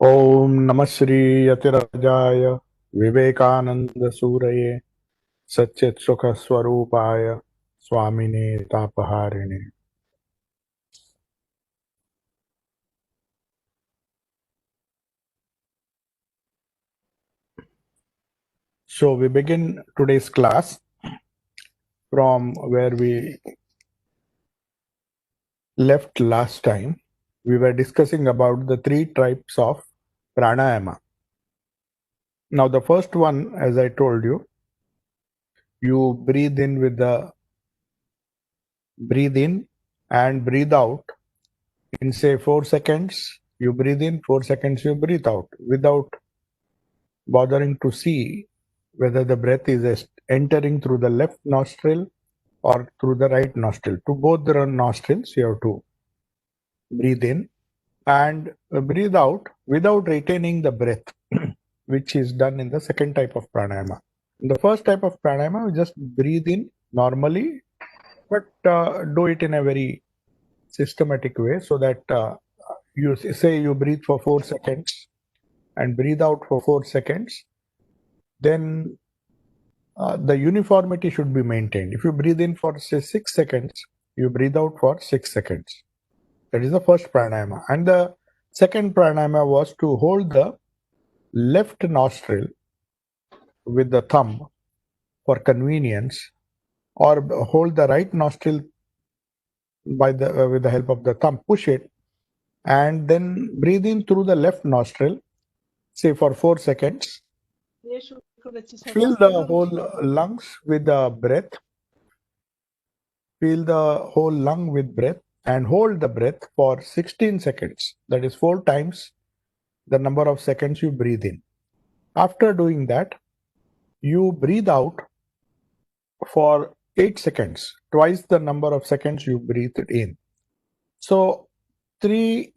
ओम नमः श्री यतिराजाय विवेकानंद सूरये सच्चित सुख स्वरूपाय स्वामिने तापहारिणे. So we begin today's class from where we left last time. We were discussing about the three types of pranayama. Now the first one, as I told you, you breathe in with the breathe in and breathe out in say 4 seconds. You breathe in, 4 seconds you breathe out without bothering to see whether the breath is entering through the left nostril or through the right nostril. To both the nostrils, you have to breathe in and breathe out without retaining the breath, which is done in the second type of pranayama. In the first type of pranayama, you just breathe in normally, but do it in a very systematic way so that you say you breathe for 4 seconds and breathe out for 4 seconds, then the uniformity should be maintained. If you breathe in for say 6 seconds, you breathe out for 6 seconds. That is the first pranayama. And the second pranayama was to hold the left nostril with the thumb for convenience, or hold the right nostril by the with the help of the thumb, push it, and then breathe in through the left nostril, say for 4 seconds. Fill the whole lungs with the breath. Fill the whole lung with breath and hold the breath for 16 seconds. That is 4 times the number of seconds you breathe in. After doing that, you breathe out for 8 seconds, twice the number of seconds you breathed in. So, 3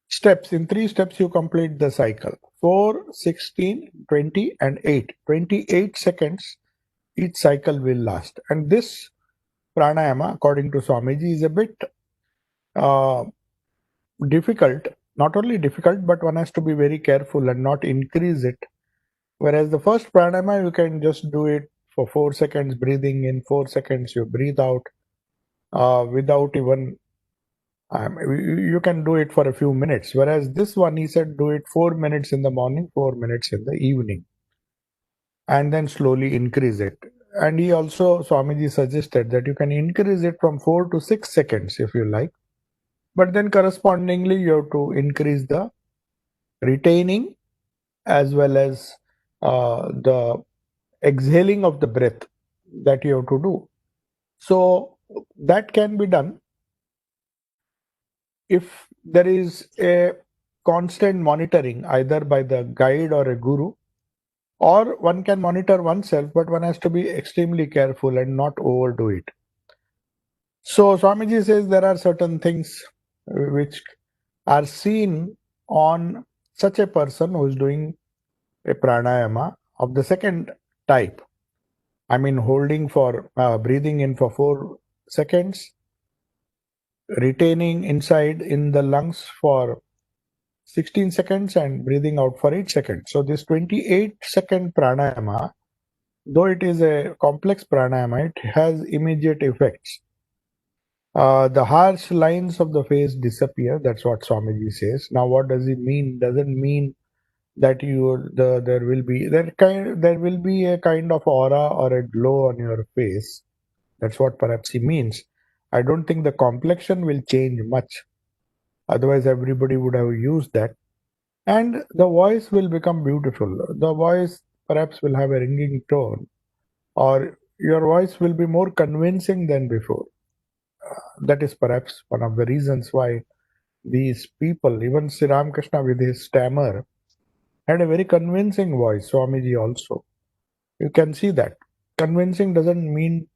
steps. In 3 steps, you complete the cycle 4, 16, 20, and 8. 28 seconds each cycle will last. And this pranayama, according to Swamiji, is a bit difficult. Not only difficult, but one has to be very careful and not increase it. Whereas the first pranayama, you can just do it for 4 seconds, breathing in, 4 seconds, you breathe out without even, you can do it for a few minutes. Whereas this one, he said, do it 4 minutes in the morning, 4 minutes in the evening, and then slowly increase it. And he also, Swamiji suggested that you can increase it from 4 to 6 seconds if you like. But then correspondingly, you have to increase the retaining as well as the exhaling of the breath that you have to do. So that can be done if there is a constant monitoring either by the guide or a guru, or one can monitor oneself, but one has to be extremely careful and not overdo it. So Swamiji says there are certain things which are seen on such a person who is doing a pranayama of the second type. I mean, holding for breathing in for 4 seconds, retaining inside in the lungs for 16 seconds, and breathing out for 8 seconds. So this 28-second pranayama, though it is a complex pranayama, it has immediate effects. The harsh lines of the face disappear. That's what Swamiji says. Now, what does it mean? Doesn't mean that there will be a kind of aura or a glow on your face. That's what perhaps he means. I don't think the complexion will change much. Otherwise, everybody would have used that. And the voice will become beautiful. The voice perhaps will have a ringing tone, or your voice will be more convincing than before. That is perhaps one of the reasons why these people, even Sri Ramakrishna with his stammer, had a very convincing voice. Swamiji also. You can see that. Convincing doesn't mean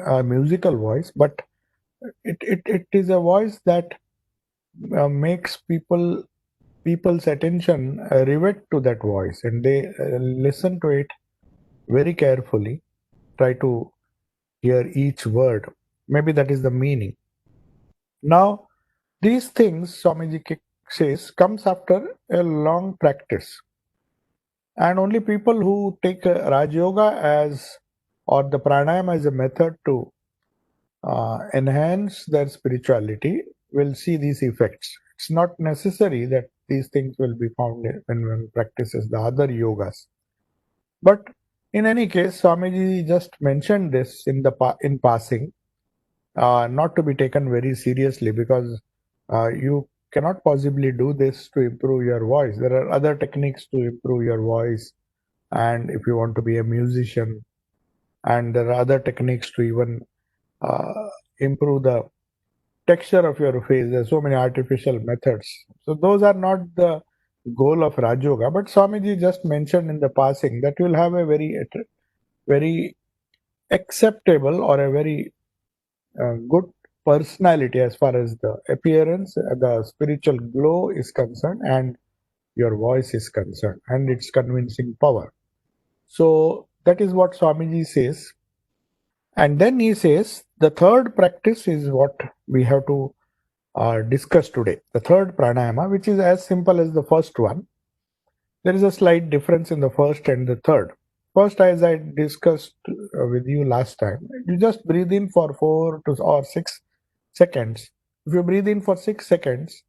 a musical voice, but it is a voice that makes people's attention rivet to that voice, and they listen to it very carefully, try to hear each word. Maybe that is the meaning. Now, these things Swamiji says comes after a long practice. And only people who take Raj Yoga as or the pranayama as a method to enhance their spirituality will see these effects. It's not necessary that these things will be found when one practices the other yogas. But in any case, Swamiji just mentioned this in passing, not to be taken very seriously because you cannot possibly do this to improve your voice. There are other techniques to improve your voice, and if you want to be a musician, and there are other techniques to even improve the texture of your face. There's so many artificial methods. So those are not the goal of Raj Yoga. But Swamiji just mentioned in the passing that you'll have a very acceptable or a very good personality as far as the appearance, the spiritual glow is concerned, and your voice is concerned, and its convincing power. So that is what Swamiji says. And then he says the third practice is what we have to discuss today. The third pranayama, which is as simple as the first one. There is a slight difference in the first and the third. First, as I discussed with you last time, you just breathe in for 4 to 6 seconds. If you breathe in for 6 seconds,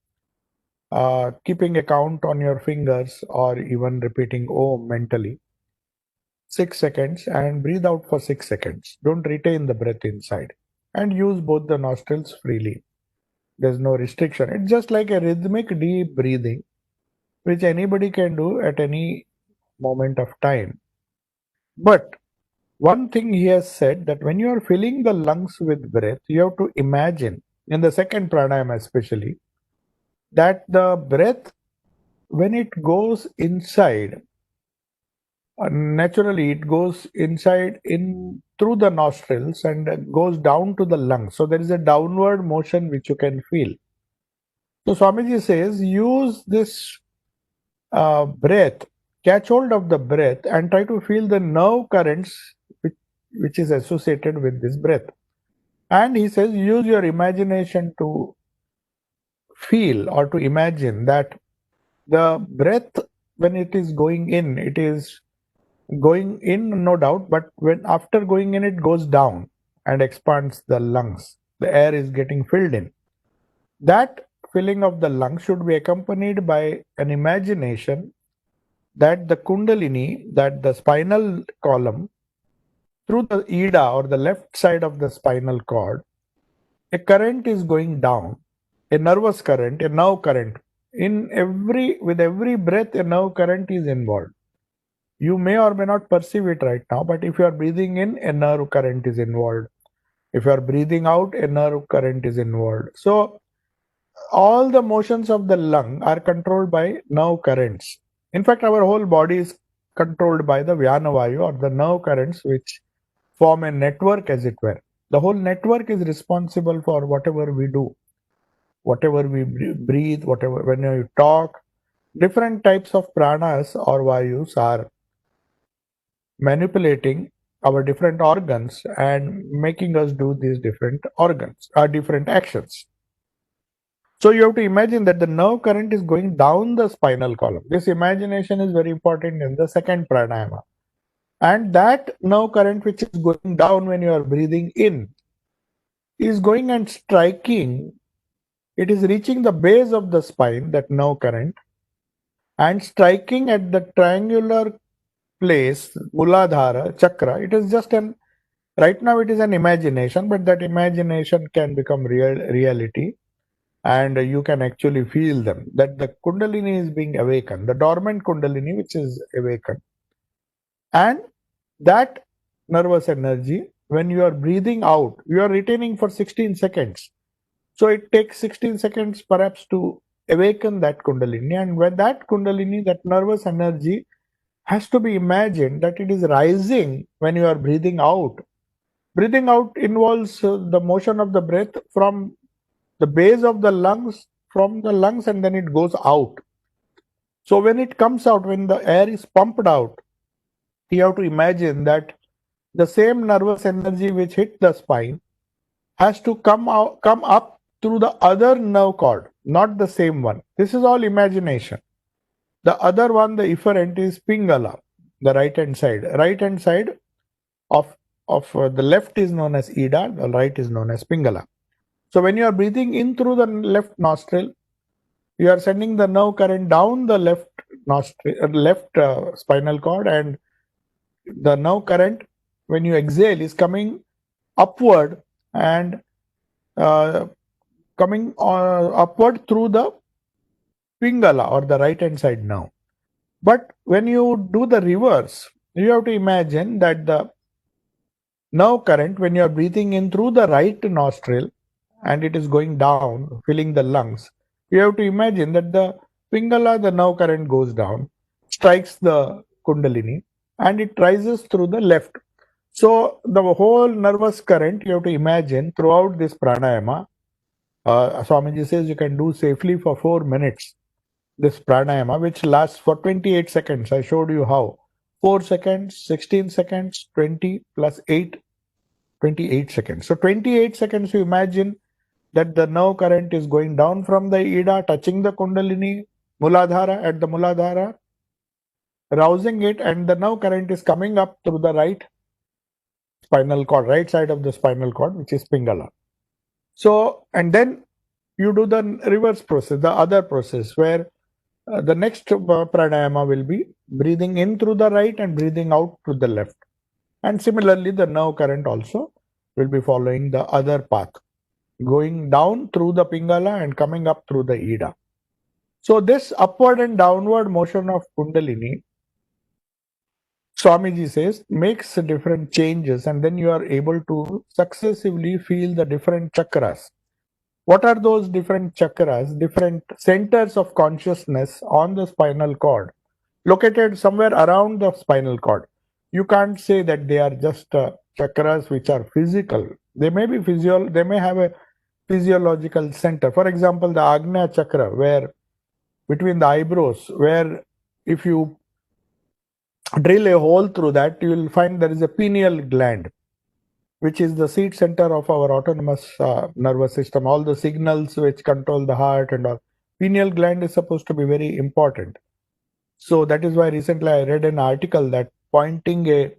keeping a count on your fingers or even repeating Om mentally, 6 seconds, and breathe out for 6 seconds. Don't retain the breath inside and use both the nostrils freely. There's no restriction. It's just like a rhythmic deep breathing, which anybody can do at any moment of time. But one thing he has said that when you are filling the lungs with breath, you have to imagine, in the second pranayama especially, that the breath, when it goes inside, naturally it goes inside in through the nostrils and goes down to the lungs. So there is a downward motion which you can feel. So Swamiji says, use this breath, catch hold of the breath and try to feel the nerve currents which is associated with this breath. And he says, use your imagination to feel or to imagine that the breath, when it is going in, it is going in, no doubt, but when after going in, it goes down and expands the lungs. The air is getting filled in. That filling of the lungs should be accompanied by an imagination that the Kundalini, that the spinal column, through the Ida or the left side of the spinal cord, a current is going down, a nervous current, a nerve current. With every breath, a nerve current is involved. You may or may not perceive it right now, but if you are breathing in, a nerve current is involved. If you are breathing out, a nerve current is involved. So all the motions of the lung are controlled by nerve currents. In fact, our whole body is controlled by the Vyanavayu or the nerve currents, which form a network, as it were. The whole network is responsible for whatever we do, whatever we breathe, whatever when you talk. Different types of pranas or vayus are manipulating our different organs and making us do these different organs or different actions. So you have to imagine that the nerve current is going down the spinal column. This imagination is very important in the second pranayama. And that nerve current which is going down when you are breathing in is going and striking. It is reaching the base of the spine, that nerve current, and striking at the triangular place, Muladhara, chakra. It is just right now it is an imagination, but that imagination can become reality. And you can actually feel them, that the Kundalini is being awakened, the dormant Kundalini which is awakened. And that nervous energy, when you are breathing out, you are retaining for 16 seconds. So it takes 16 seconds perhaps to awaken that Kundalini. And when that Kundalini, that nervous energy, has to be imagined that it is rising when you are breathing out. Breathing out involves the motion of the breath from the base of the lungs, from the lungs, and then it goes out. So when it comes out, when the air is pumped out, you have to imagine that the same nervous energy which hit the spine has to come up through the other nerve cord. not the same one. This is all imagination. The other one, the efferent, is Pingala, the right hand side. Right hand side of the left is known as Ida, the right is known as Pingala. So when you are breathing in through the left nostril, you are sending the nerve current down the left nostril, left spinal cord, and the nerve current when you exhale is coming upward and uh, coming upward through the Pingala or the right hand side nerve. But when you do the reverse, you have to imagine that the nerve current, when you are breathing in through the right nostril and it is going down, filling the lungs, you have to imagine that the Pingala, the nerve current goes down, strikes the Kundalini, and it rises through the left. So the whole nervous current you have to imagine throughout this pranayama. Swamiji says you can do safely for 4 minutes this pranayama, which lasts for 28 seconds. I showed you how. 4 seconds, 16 seconds, 20 plus 8, 28 seconds. So 28 seconds, you imagine that the nerve current is going down from the Ida, touching the Kundalini, Muladhara, at the Muladhara, rousing it, and the nerve current is coming up through the right spinal cord, right side of the spinal cord, which is Pingala. So, and then you do the reverse process, the other process, where the next pranayama will be breathing in through the right and breathing out through the left. And similarly, the nerve current also will be following the other path, going down through the Pingala and coming up through the Ida. So this upward and downward motion of Kundalini, Swamiji says, makes different changes, and then you are able to successively feel the different chakras. What are those different chakras, different centers of consciousness on the spinal cord, located somewhere around the spinal cord? You can't say that they are just chakras which are physical. They may be they may have a physiological center. For example, the Agnya chakra, where between the eyebrows, where if you drill a hole through that, you will find there is a pineal gland, which is the seat center of our autonomous nervous system. All the signals which control the heart and all. Pineal gland is supposed to be very important. So that is why recently I read an article that pointing a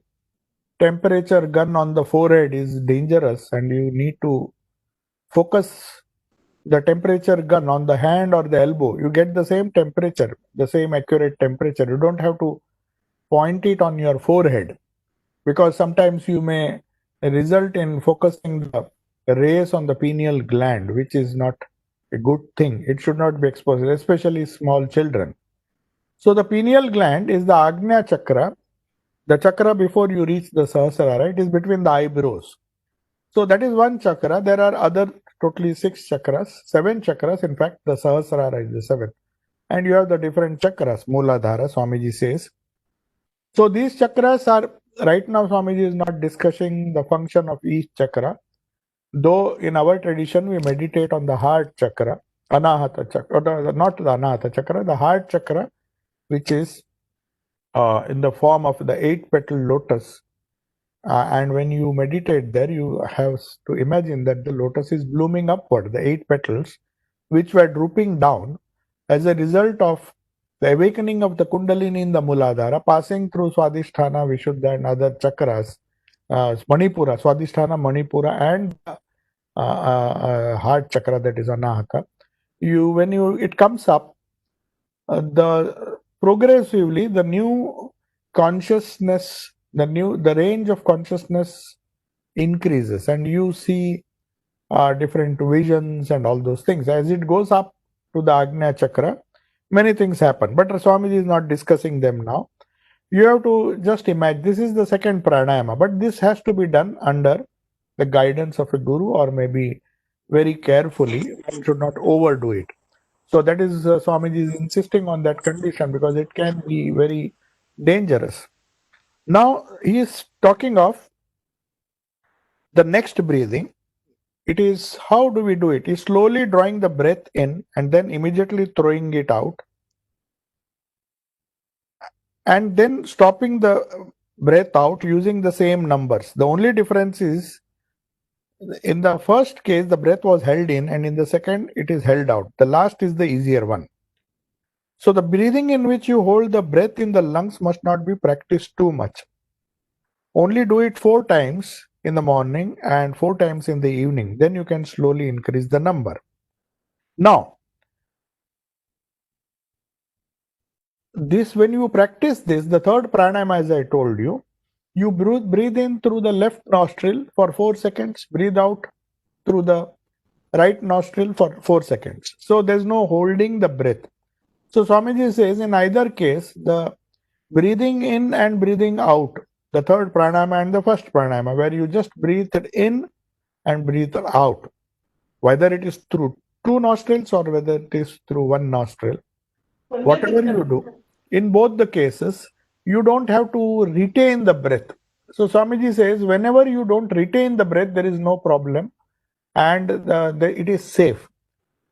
temperature gun on the forehead is dangerous, and you need to focus the temperature gun on the hand or the elbow. You get the same temperature, the same accurate temperature. You don't have to point it on your forehead, because sometimes you may result in focusing the rays on the pineal gland, which is not a good thing. It should not be exposed, especially small children. So the pineal gland is the Agnya chakra, the chakra before you reach the Sahasrara. It is between the eyebrows. So that is one chakra. There are other totally 7 chakras. In fact, the Sahasrara is the 7th. And you have the different chakras, Mooladhara, Swamiji says. So these chakras are, right now Swamiji is not discussing the function of each chakra, though in our tradition we meditate on the heart chakra, Anahata chakra, not the Anahata chakra, the heart chakra, which is in the form of the 8-petal lotus. And when you meditate there, you have to imagine that the lotus is blooming upward, the 8 petals, which were drooping down as a result of the awakening of the Kundalini in the Muladhara, passing through Swadhisthana, Vishuddha, and other chakras, Manipura, Swadhisthana, Manipura, and heart chakra, that is Anahata. When it comes up, the progressively the new consciousness, the range of consciousness increases, and you see different visions and all those things. As it goes up to the Agnya chakra, many things happen, but Swamiji is not discussing them now. You have to just imagine this is the second pranayama, but this has to be done under the guidance of a guru, or maybe very carefully. One should not overdo it. So that is Swamiji is insisting on that condition, because it can be very dangerous. Now he is talking of the next breathing. It is, how do we do it? Is slowly drawing the breath in and then immediately throwing it out, and then stopping the breath out using the same numbers. The only difference is in the first case, the breath was held in, and in the second, it is held out. The last is the easier one. So the breathing in which you hold the breath in the lungs must not be practiced too much. Only do it 4 times in the morning and 4 times in the evening. Then you can slowly increase the number. Now, when you practice this, the third pranayama, as I told you, you breathe in through the left nostril for 4 seconds, breathe out through the right nostril for 4 seconds. So there's no holding the breath. So Swamiji says in either case, the breathing in and breathing out, the third pranayama and the first pranayama, where you just breathe in and breathe out, whether it is through 2 nostrils or whether it is through 1 nostril, whatever you do, in both the cases, you don't have to retain the breath. So Swamiji says, whenever you don't retain the breath, there is no problem and it is safe.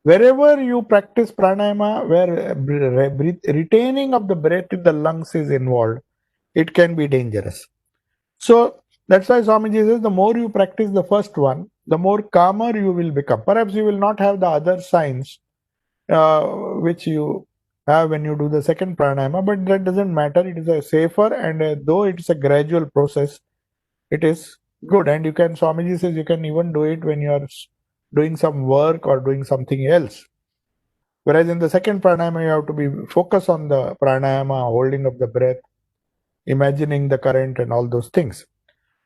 Wherever you practice pranayama, where retaining of the breath in the lungs is involved, it can be dangerous. So that's why Swamiji says, the more you practice the first one, the more calmer you will become. Perhaps you will not have the other signs which you have when you do the second pranayama, but that doesn't matter. It is a safer, and though it's a gradual process, it is good. And you can, Swamiji says, you can even do it when you are doing some work or doing something else. Whereas in the second pranayama, you have to be focused on the pranayama, holding of the breath, imagining the current and all those things.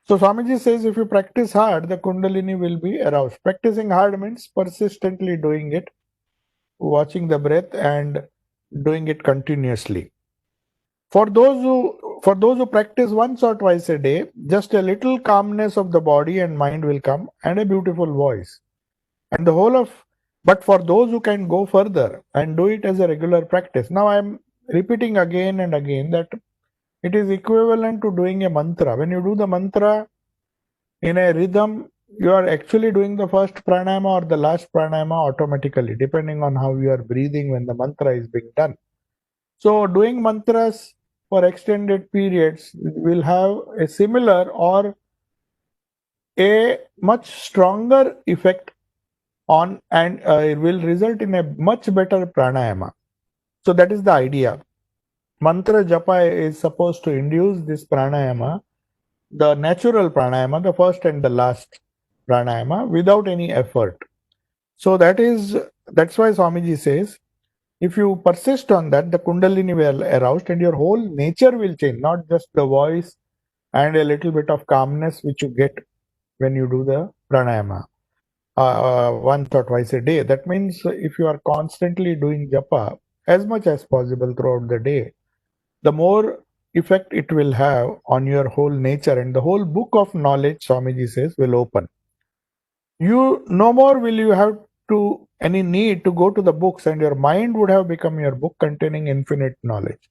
So Swamiji says, if you practice hard, the Kundalini will be aroused. Practicing hard means persistently doing it, watching the breath and doing it continuously. For those who practice once or twice a day, just a little calmness of the body and mind will come, and a beautiful voice. And the whole of, but for those who can go further and do it as a regular practice. Now I am repeating again and again that it is equivalent to doing a mantra. When you do the mantra in a rhythm, you are actually doing the first pranayama or the last pranayama automatically, depending on how you are breathing when the mantra is being done. So doing mantras for extended periods will have a similar or a much stronger effect on, and it will result in a much better pranayama. So that is the idea. Mantra japa is supposed to induce this pranayama, the natural pranayama, the first and the last pranayama, without any effort. So that's why Swamiji says, if you persist on that, the Kundalini will aroused and your whole nature will change, not just the voice and a little bit of calmness which you get when you do the pranayama once or twice a day. That means if you are constantly doing japa as much as possible throughout the day, the more effect it will have on your whole nature, and the whole book of knowledge, Swamiji says, will open. You no more will you have to any need to go to the books, and your mind would have become your book containing infinite knowledge.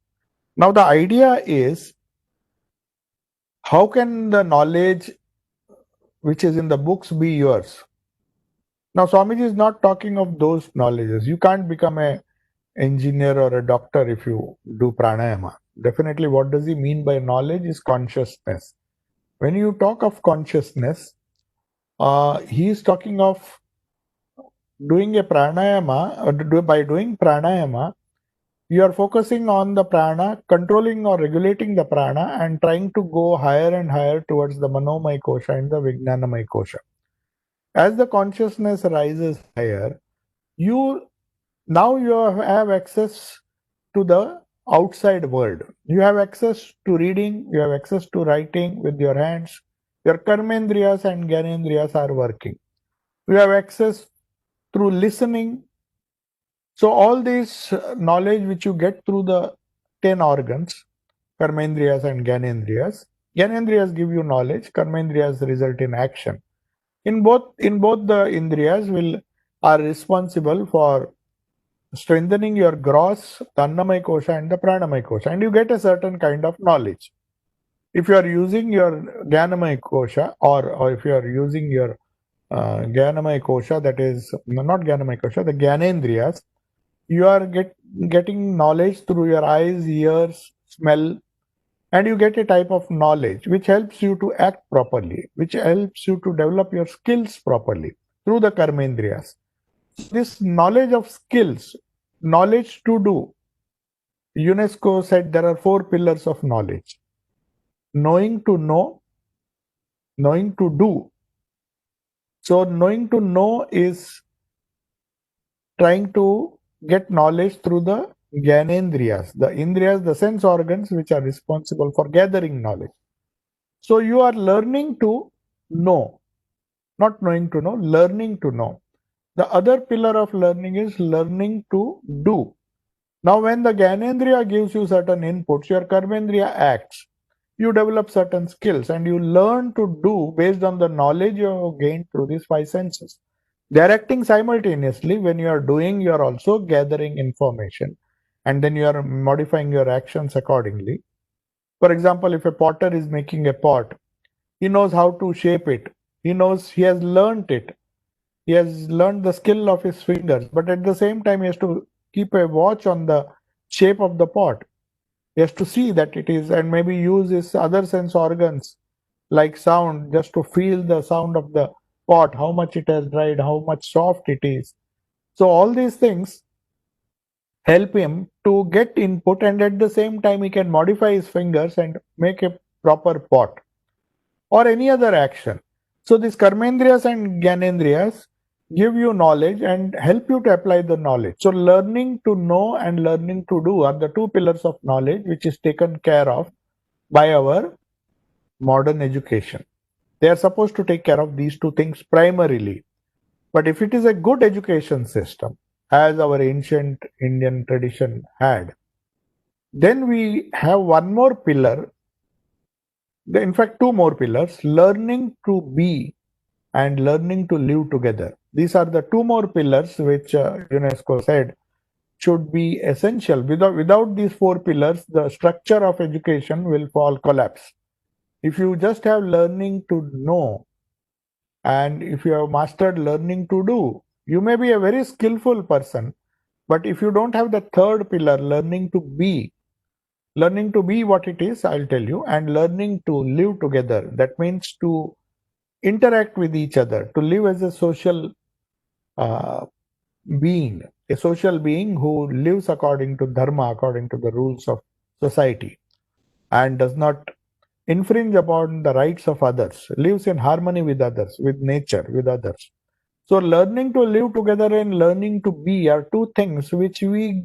Now the idea is, how can the knowledge which is in the books be yours? Now Swamiji is not talking of those knowledges. You can't become a engineer or a doctor if you do pranayama. Definitely what does he mean by knowledge is consciousness. When you talk of consciousness, he is talking of doing a pranayama, or by doing pranayama, you are focusing on the prana, controlling or regulating the prana, and trying to go higher and higher towards the manomaya kosha and the vijnanamaya kosha. As the consciousness rises higher, you have access to the outside world. You have access to reading, you have access to writing with your hands. Your karmendriyas and gyanendriyas are working. You have access through listening. So all this knowledge which you get through the 10 organs, karmendriyas and gyanendriyas give you knowledge, karmendriyas result in action. In both the indriyas are responsible for strengthening your gross, the annamaya kosha and the pranamaya kosha, and you get a certain kind of knowledge. If you are using your jnanamaya kosha, or if you are using your jnanamaya kosha, that is not jnanamaya kosha, the gyanendriyas, you are getting knowledge through your eyes, ears, smell, and you get a type of knowledge which helps you to act properly, which helps you to develop your skills properly through the karmendriyas. This knowledge of skills, knowledge to do, UNESCO said there are four pillars of knowledge: knowing to know, knowing to do. So, knowing to know is trying to get knowledge through the Gyanendriyas, the Indriyas, the sense organs which are responsible for gathering knowledge. So you are learning to know, not knowing to know, learning to know. The other pillar of learning is learning to do. Now, when the Gyanendriya gives you certain inputs, your Karmendriya acts. You develop certain skills and you learn to do based on the knowledge you have gained through these five senses. They are acting simultaneously. When you are doing, you are also gathering information and then you are modifying your actions accordingly. For example, if a potter is making a pot, he knows how to shape it. He knows he has learned it. He has learned the skill of his fingers, but at the same time, he has to keep a watch on the shape of the pot. He has to see that it is, and maybe use his other sense organs like sound just to feel the sound of the pot, how much it has dried, how much soft it is. So, all these things help him to get input, and at the same time, he can modify his fingers and make a proper pot or any other action. So these karmendriyas and gyanendriyas give you knowledge and help you to apply the knowledge. So learning to know and learning to do are the two pillars of knowledge which is taken care of by our modern education. They are supposed to take care of these two things primarily. But if it is a good education system, as our ancient Indian tradition had, then we have one more pillar, in fact, two more pillars: learning to be and learning to live together. These are the two more pillars which UNESCO said should be essential. Without these four pillars, the structure of education will fall collapse. If you just have learning to know and if you have mastered learning to do, you may be a very skillful person. But if you don't have the third pillar, learning to be what it is, I'll tell you, and learning to live together, that means to interact with each other, to live as a social uh, being, a social being who lives according to dharma, according to the rules of society, and does not infringe upon the rights of others, lives in harmony with others, with nature, with others. So, learning to live together and learning to be are two things which we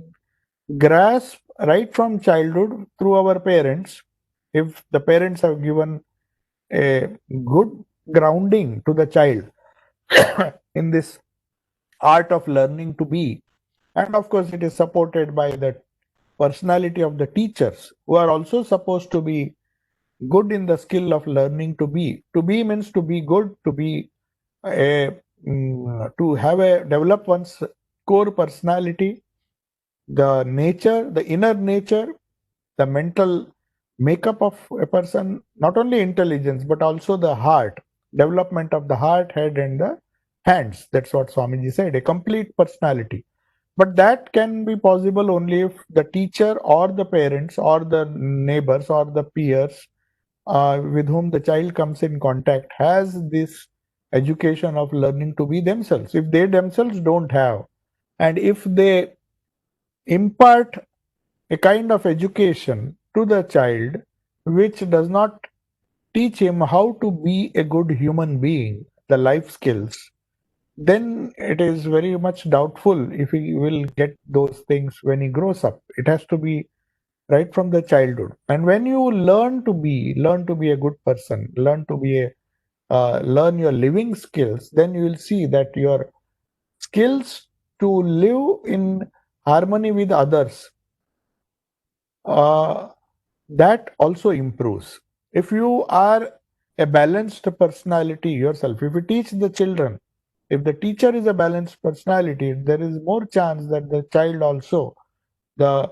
grasp right from childhood through our parents. If the parents have given a good grounding to the child in this art of learning to be, and of course it is supported by the personality of the teachers who are also supposed to be good in the skill of learning to be. To be means to be good, to be a to have a develop one's core personality, the nature, the inner nature, the mental makeup of a person, not only intelligence but also the heart, development of the heart, head, and the hands. That's what Swamiji said, a complete personality. But that can be possible only if the teacher or the parents or the neighbors or the peers with whom the child comes in contact has this education of learning to be themselves. If they themselves don't have, and if they impart a kind of education to the child which does not teach him how to be a good human being, the life skills, then it is very much doubtful if he will get those things when he grows up. It has to be right from the childhood. And when you learn to be a good person, learn your living skills, then you will see that your skills to live in harmony with others, uh, that also improves. If you are a balanced personality yourself, if you teach the children, if the teacher is a balanced personality, there is more chance that the child also, the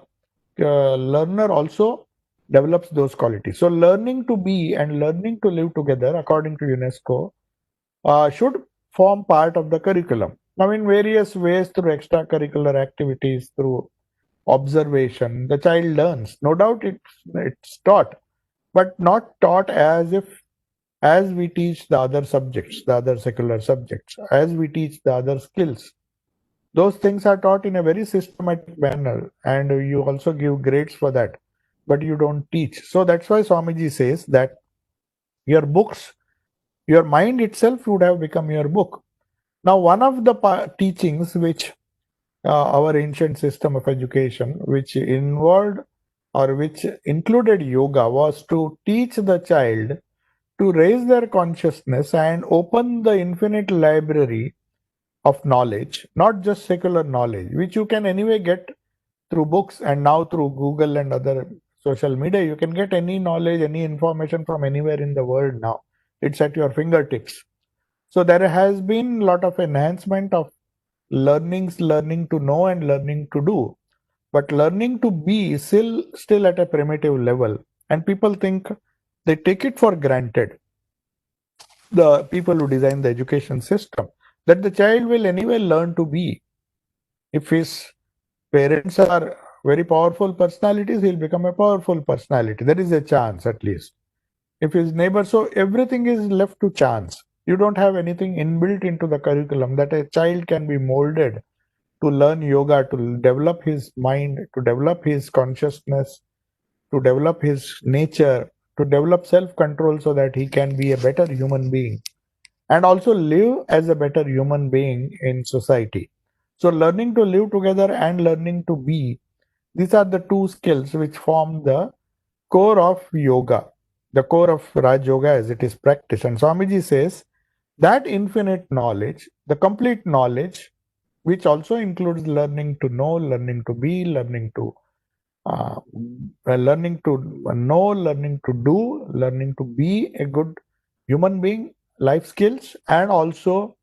learner also develops those qualities. So, learning to be and learning to live together, according to UNESCO, should form part of the curriculum. Now, in various ways, through extracurricular activities, through observation, the child learns. No doubt it's taught, but not taught as we teach the other subjects, the other secular subjects, as we teach the other skills. Those things are taught in a very systematic manner, and you also give grades for that, but you don't teach. So that's why Swamiji says that your books, your mind itself would have become your book. Now, one of the teachings which our ancient system of education, which involved or which included yoga, was to teach the child to raise their consciousness and open the infinite library of knowledge, not just secular knowledge, which you can anyway get through books, and now through Google and other social media. You can get any knowledge, any information from anywhere in the world now. It's at your fingertips. So there has been a lot of enhancement of learning to know and learning to do. But learning to be is still at a primitive level. And people think, they take it for granted, the people who design the education system, that the child will anyway learn to be. If his parents are very powerful personalities, he'll become a powerful personality. There is a chance, at least. If his neighbor, so everything is left to chance. You don't have anything inbuilt into the curriculum that a child can be molded to learn yoga, to develop his mind, to develop his consciousness, to develop his nature, to develop self control so that he can be a better human being and also live as a better human being in society. So, learning to live together and learning to be, these are the two skills which form the core of yoga, the core of Raj Yoga as it is practiced. And Swamiji says that infinite knowledge, the complete knowledge, which also includes learning to know, learning to be, uh, learning to know, learning to do, learning to be a good human being, life skills, and also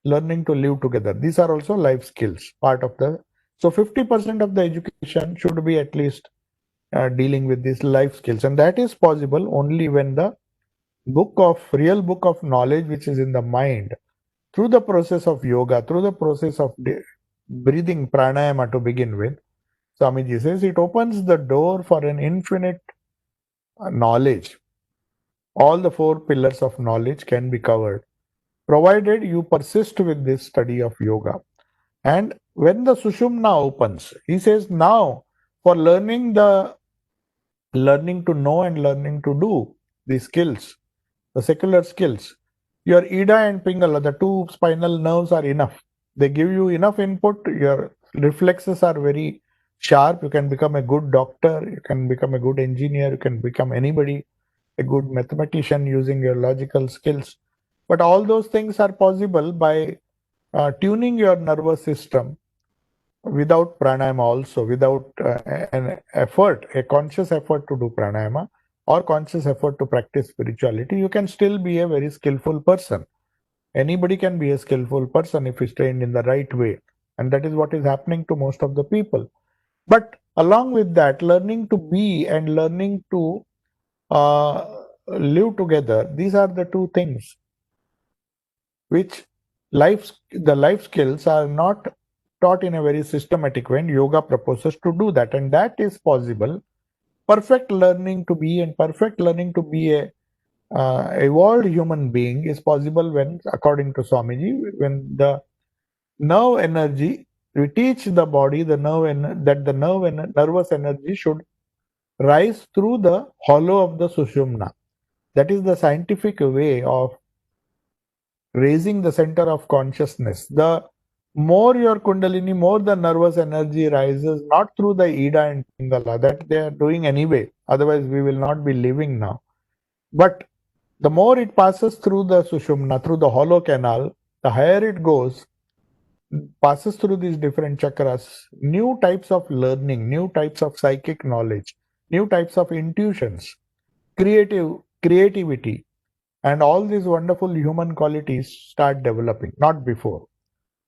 learning to live together. These are also life skills, part of the. So 50% of the education should be at least dealing with these life skills, and that is possible only when the real book of knowledge, which is in the mind, through the process of yoga, through the process of breathing pranayama to begin with, Swamiji says it opens the door for an infinite knowledge. All the four pillars of knowledge can be covered, provided you persist with this study of yoga. And when the Sushumna opens, he says now for learning to know and learning to do the skills, the secular skills, your Ida and Pingala, the two spinal nerves are enough. They give you enough input. Your reflexes are very sharp. You can become a good doctor. You can become a good engineer. You can become anybody, a good mathematician using your logical skills. But all those things are possible by tuning your nervous system without pranayama, also without an effort, a conscious effort to do pranayama or conscious effort to practice spirituality. You can still be a very skillful person. Anybody can be a skillful person if he's trained in the right way. And that is what is happening to most of the people. But along with that, learning to be and learning to live together, these are the two things which the life skills are not taught in a very systematic way, and yoga proposes to do that, and that is possible. Perfect learning to be and perfect learning to be a evolved human being is possible when, according to Swamiji, when the nerve energy, we teach the body that the nervous energy should rise through the hollow of the sushumna. That is the scientific way of raising the center of consciousness. The more your Kundalini, more the nervous energy rises, not through the Ida and Pingala, that they are doing anyway. Otherwise, we will not be living now. But the more it passes through the Sushumna, through the hollow canal, the higher it goes, passes through these different chakras, new types of learning, new types of psychic knowledge, new types of intuitions, creativity, and all these wonderful human qualities start developing, not before.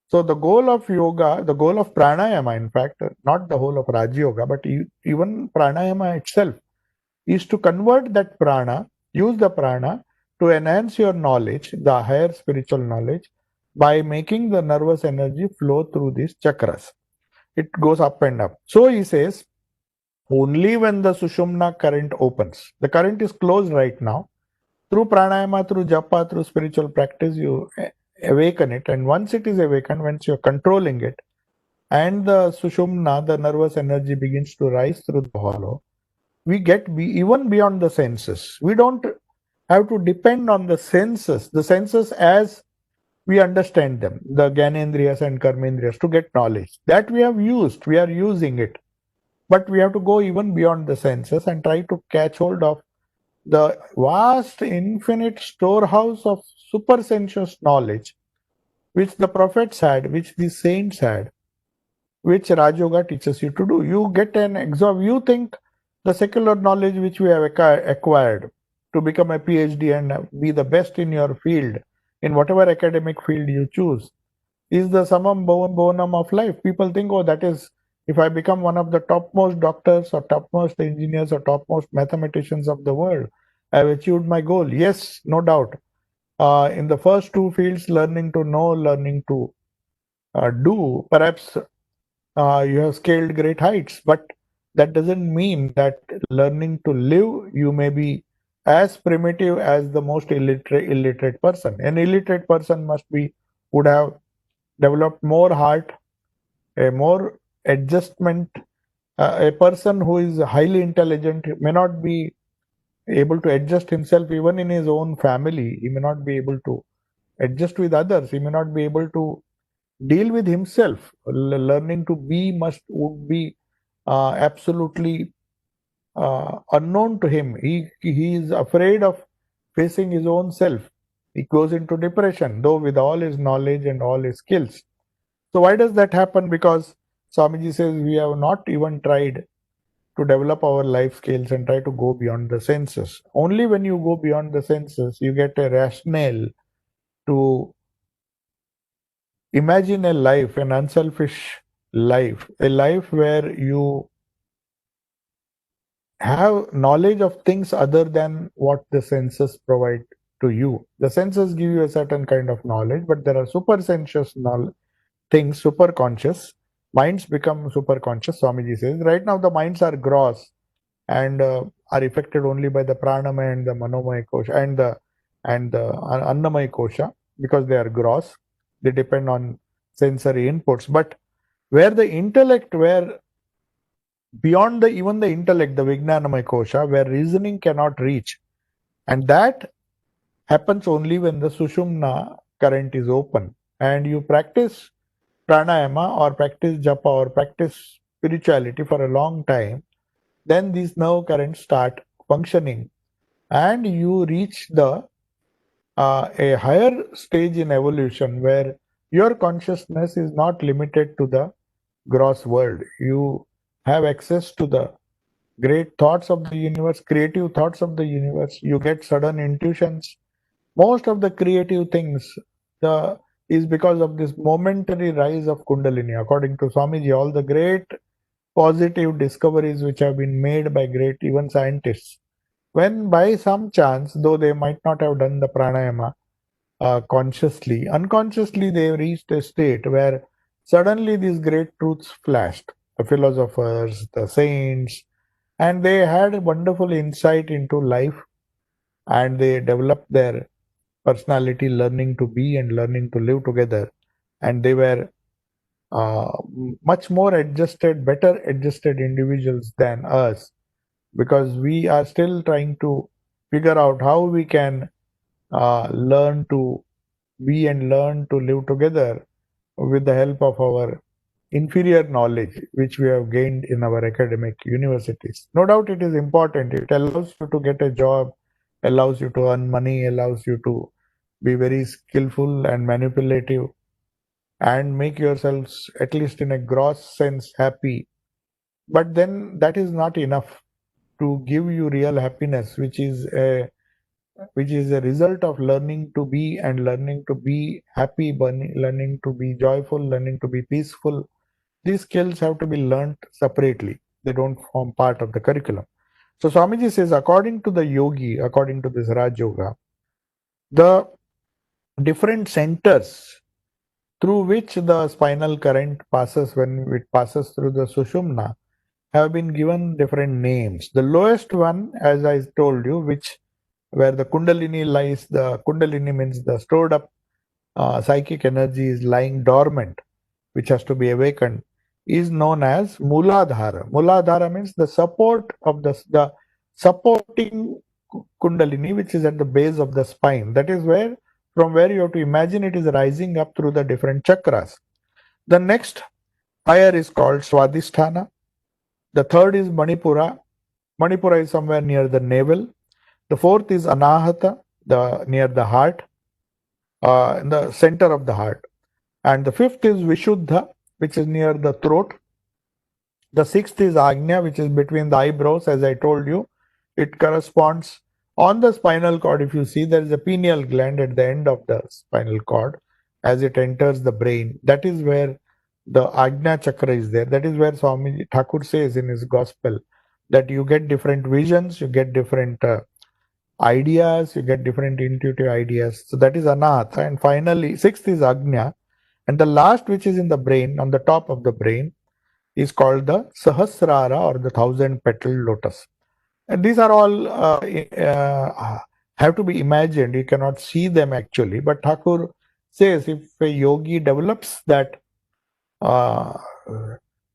So the goal of yoga, the goal of pranayama, in fact, not the whole of Raj Yoga, but even pranayama itself, is to convert that prana, use the prana to enhance your knowledge, the higher spiritual knowledge, by making the nervous energy flow through these chakras. It goes up and up. So he says, only when the Sushumna current opens. The current is closed right now. Through pranayama, through japa, through spiritual practice, you awaken it. And once it is awakened, once you're controlling it, and the Sushumna, the nervous energy begins to rise through the hollow, we get even beyond the senses. We don't have to depend on the senses as we understand them, the Gyanendriyas and Karmendriyas, to get knowledge. That we have used, we are using it. But we have to go even beyond the senses and try to catch hold of the vast, infinite storehouse of supersensuous knowledge which the prophets had, which the saints had, which Raj Yoga teaches you to do. You get an exam, you think the secular knowledge which we have acquired to become a PhD and be the best in your field, in whatever academic field you choose, is the summum bonum of life. People think, oh, that is, if I become one of the topmost doctors or topmost engineers or topmost mathematicians of the world, I have achieved my goal. Yes, no doubt. In the first two fields, learning to know, learning to do, perhaps you have scaled great heights, but that doesn't mean that learning to live, you may be as primitive as the most illiterate person. An illiterate person would have developed more heart, a more adjustment. A person who is highly intelligent may not be able to adjust himself even in his own family. He may not be able to adjust with others. He may not be able to deal with himself. Learning to be would be absolutely unknown to him. He is afraid of facing his own self. He goes into depression, though with all his knowledge and all his skills. So why does that happen? Because Swamiji says we have not even tried to develop our life skills and try to go beyond the senses. Only when you go beyond the senses, you get a rationale to imagine a life, an unselfish life, a life where you have knowledge of things other than what the senses provide to you. The senses give you a certain kind of knowledge, but there are supersensuous things, super conscious. Minds become super conscious, Swamiji says. Right now, the minds are gross and are affected only by the pranamaya and the manomaya kosha and the annamaya kosha because they are gross. They depend on sensory inputs. But where the intellect, where beyond even the intellect, the Vijnanamaya kosha, where reasoning cannot reach, and that happens only when the Sushumna current is open. And you practice pranayama or practice japa or practice spirituality for a long time, then these nerve currents start functioning and you reach a higher stage in evolution where your consciousness is not limited to the gross world. You have access to the great thoughts of the universe, creative thoughts of the universe. You get sudden intuitions. Most of the creative things the is because of this momentary rise of Kundalini. According to Swamiji, all the great positive discoveries which have been made by great even scientists, when by some chance, though they might not have done the pranayama consciously, unconsciously they reached a state where suddenly these great truths flashed. The philosophers, the saints, and they had a wonderful insight into life and they developed their personality learning to be and learning to live together. And they were uh, much more adjusted, better adjusted individuals than us because we are still trying to figure out how we can learn to be and learn to live together with the help of our inferior knowledge which we have gained in our academic universities. No doubt it is important. It allows you to get a job, allows you to earn money, allows you to be very skillful and manipulative and make yourselves, at least in a gross sense, happy. But then that is not enough to give you real happiness, which is a result of learning to be and learning to be happy, learning to be joyful, learning to be peaceful. These skills have to be learnt separately. They don't form part of the curriculum. So Swamiji says, according to the yogi, according to this Raj Yoga, the different centers through which the spinal current passes when it passes through the Sushumna have been given different names. The lowest one, as I told you, which where the Kundalini lies, the Kundalini means the stored up psychic energy is lying dormant, which has to be awakened, is known as Muladhara. Muladhara means the support of the supporting Kundalini, which is at the base of the spine. That is where, from where you have to imagine it is rising up through the different chakras. The next higher is called Swadhisthana. The third is Manipura. Manipura is somewhere near the navel. The fourth is Anahata, the near the heart, in the center of the heart. And the fifth is Vishuddha, which is near the throat. The sixth is Agnya, which is between the eyebrows, as I told you. It corresponds on the spinal cord. If you see, there is a pineal gland at the end of the spinal cord as it enters the brain. That is where the Agnya chakra is there. That is where Swami Thakur says in his gospel that you get different visions, you get different ideas, you get different intuitive ideas. So that is Anahata. And finally, sixth is Agnya. And the last, which is in the brain, on the top of the brain, is called the Sahasrara or the thousand petal lotus. And these are all have to be imagined. You cannot see them actually. But Thakur says if a yogi develops that uh,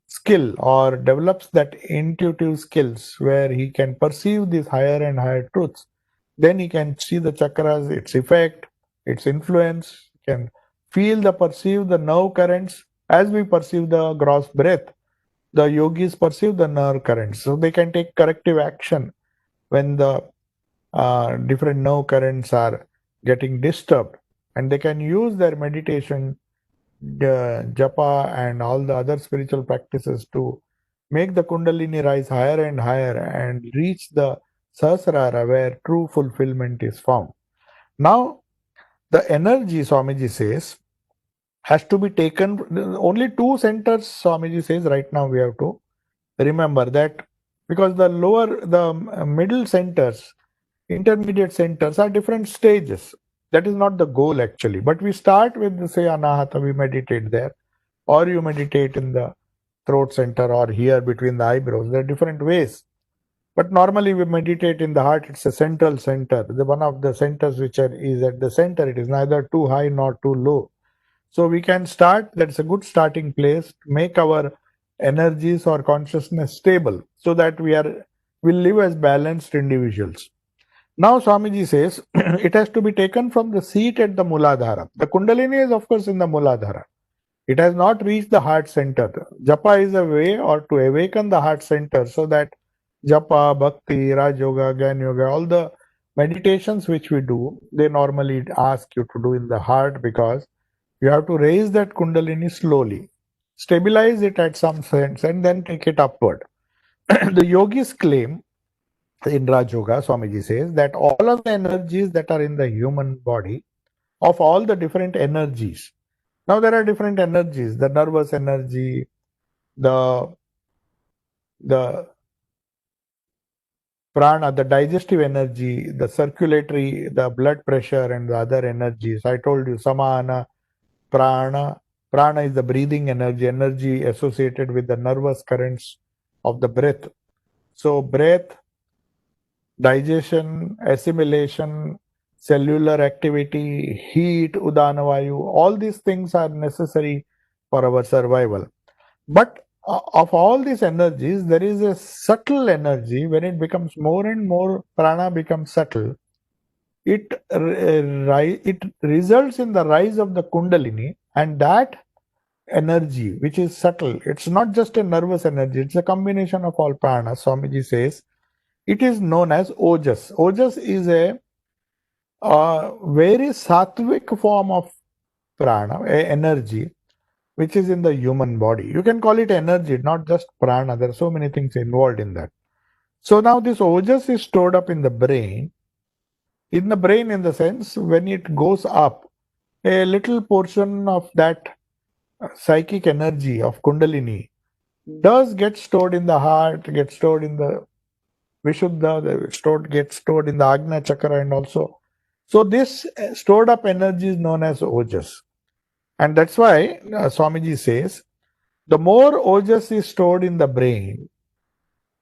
skill or develops that intuitive skills where he can perceive these higher and higher truths, then he can see the chakras, its effect, its influence, can feel the perceive the nerve currents as we perceive the gross breath. The yogis perceive the nerve currents, so they can take corrective action when the different nerve currents are getting disturbed, and they can use their meditation, japa, and all the other spiritual practices to make the kundalini rise higher and higher and reach the sahasrara where true fulfillment is found. Now, the energy, Swamiji says, has to be taken. Only two centers, Swamiji says, right now we have to remember that, because the lower, the middle centers, intermediate centers are different stages. That is not the goal actually. But we start with, say, Anahata, we meditate there, or you meditate in the throat center or here between the eyebrows. There are different ways. But normally we meditate in the heart. It's a central center. The one of the centers which is at the center. It is neither too high nor too low. So we can start. That's a good starting place to make our energies or consciousness stable, so that will live as balanced individuals. Now Swamiji says it has to be taken from the seat at the Muladhara. The Kundalini is of course in the Muladhara. It has not reached the heart center. Japa is a way or to awaken the heart center, so that Japa, Bhakti, Raj Yoga, Gyan Yoga, all the meditations which we do, they normally ask you to do in the heart, because you have to raise that Kundalini slowly, stabilize it at some sense, and then take it upward. The yogis claim in Raj Yoga, Swamiji says, that all of the energies that are in the human body, of all the different energies, now there are different energies, the nervous energy, the the prana, the digestive energy, the circulatory, the blood pressure, and the other energies. I told you, samana, prana. Prana is the breathing energy, energy associated with the nervous currents of the breath. So breath, digestion, assimilation, cellular activity, heat, udanavayu, all these things are necessary for our survival. But of all these energies, there is a subtle energy. When it becomes more and more, prana becomes subtle. It results in the rise of the kundalini, and that energy, which is subtle, it's not just a nervous energy, it's a combination of all prana. Swamiji says it is known as ojas. Ojas is a very sattvic form of prana, energy, which is in the human body. You can call it energy, not just prana. There are so many things involved in that. So now this ojas is stored up in the brain. In the brain, in the sense, when it goes up, a little portion of that psychic energy of kundalini does get stored in the heart, gets stored in the Vishuddha, gets stored in the Agnya chakra, and also. So this stored up energy is known as ojas. And that's why Swamiji says the more ojas is stored in the brain,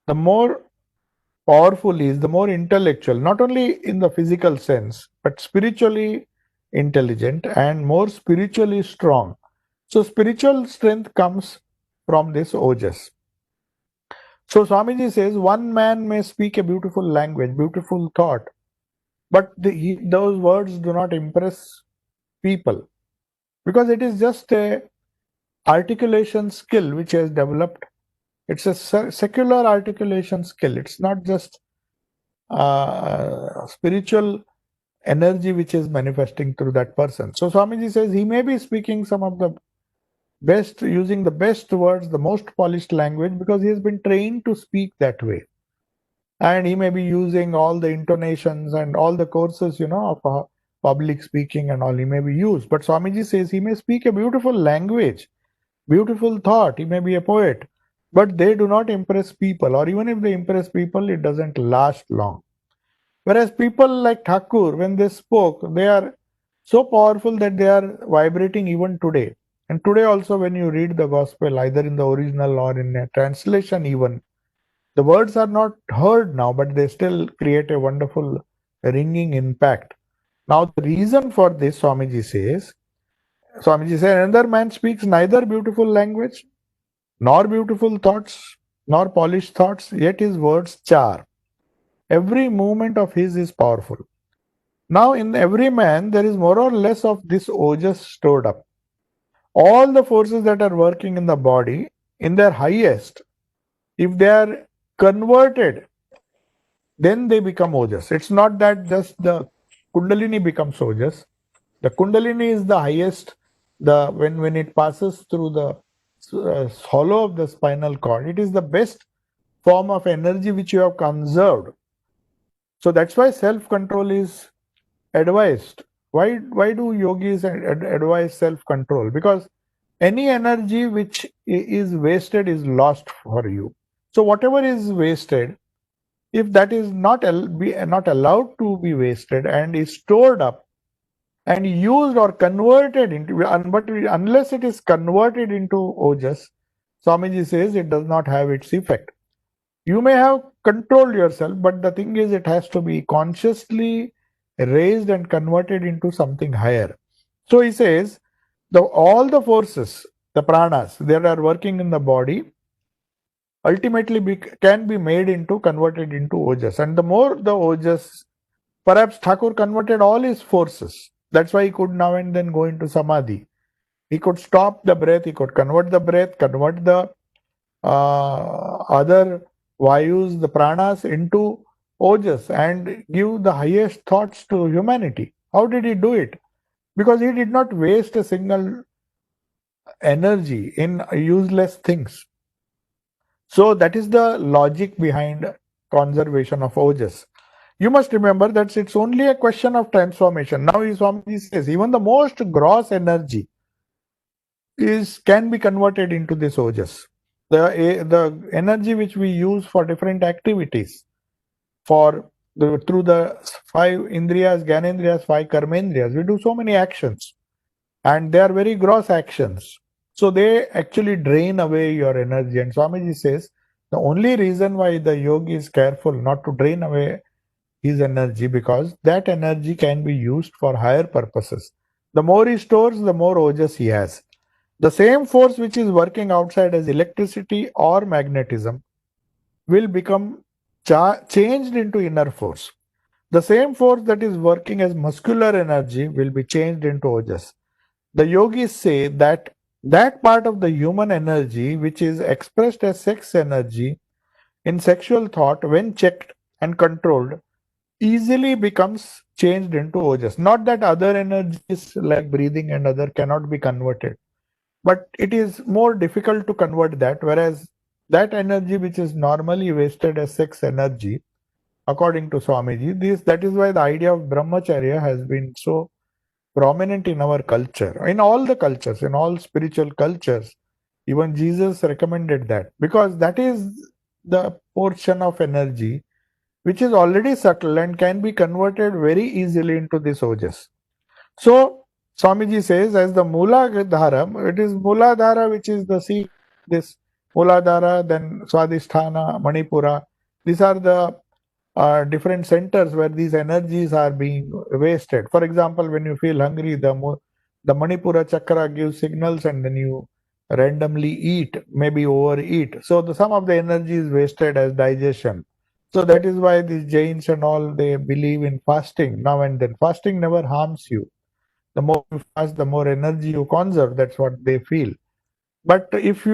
the more powerful he is, the more intellectual, not only in the physical sense, but spiritually intelligent and more spiritually strong. So, spiritual strength comes from this ojas. So, Swamiji says one man may speak a beautiful language, beautiful thought, but those words do not impress people because it is just a articulation skill which has developed. It's a secular articulation skill. It's not just spiritual energy which is manifesting through that person. So Swamiji says he may be speaking some of the best, using the best words, the most polished language because he has been trained to speak that way. And he may be using all the intonations and all the courses, of public speaking and all he may be used. But Swamiji says he may speak a beautiful language, beautiful thought, he may be a poet, but they do not impress people, or even if they impress people, it doesn't last long. Whereas people like Thakur, when they spoke, they are so powerful that they are vibrating even today. And today also, when you read the gospel, either in the original or in a translation, even the words are not heard now, but they still create a wonderful ringing impact. Now, the reason for this, Swamiji says, another man speaks neither beautiful language, nor beautiful thoughts, nor polished thoughts, yet his words char. Every movement of his is powerful. Now, in every man, there is more or less of this ojas stored up. All the forces that are working in the body, in their highest, if they are converted, then they become ojas. It's not that just the kundalini becomes ojas. The kundalini is the highest. When it passes through the hollow of the spinal cord, it is the best form of energy which you have conserved. So that's why self-control is advised. Why do yogis advise self-control? Because any energy which is wasted is lost for you. So whatever is wasted, if that is not allowed to be wasted and is stored up and used or converted into, but unless it is converted into ojas, Swamiji says it does not have its effect. You may have controlled yourself, but the thing is, it has to be consciously raised and converted into something higher. So he says, all the forces, the pranas that are working in the body, ultimately can be made into, converted into ojas. And the more the ojas, perhaps Thakur converted all his forces. That's why he could now and then go into samadhi. He could stop the breath, he could convert the breath, convert the other vayus, the pranas, into ojas and give the highest thoughts to humanity. How did he do it? Because he did not waste a single energy in useless things. So that is the logic behind conservation of ojas. You must remember that it's only a question of transformation. Now Swamiji says even the most gross energy can be converted into this ojas. The energy which we use for different activities, through the five indriyas, gyanendriyas, five karmendriyas, we do so many actions, and they are very gross actions. So they actually drain away your energy. And Swamiji says the only reason why the yogi is careful not to drain away his energy, because that energy can be used for higher purposes. The more he stores, the more ojas he has. The same force which is working outside as electricity or magnetism will become changed into inner force. The same force that is working as muscular energy will be changed into ojas. The yogis say that that part of the human energy which is expressed as sex energy in sexual thought, when checked and controlled, easily becomes changed into ojas. Not that other energies like breathing and other cannot be converted, but it is more difficult to convert that, whereas that energy which is normally wasted as sex energy, according to Swamiji, that is why the idea of brahmacharya has been so prominent in our culture, in all the cultures, in all spiritual cultures. Even Jesus recommended that, because that is the portion of energy which is already subtle and can be converted very easily into this ojas. So Swamiji says, as the Mula Dhara, it is Mula Dhara which is the seed, this Muladhara, then Swadhisthana, Manipura. These are the different centers where these energies are being wasted. For example, when you feel hungry, the Manipura chakra gives signals, and then you randomly eat, maybe overeat. So some of the energy is wasted as digestion. So that is why these Jains and all, they believe in fasting now and then. Fasting never harms you. The more you fast, the more energy you conserve. That's what they feel. But if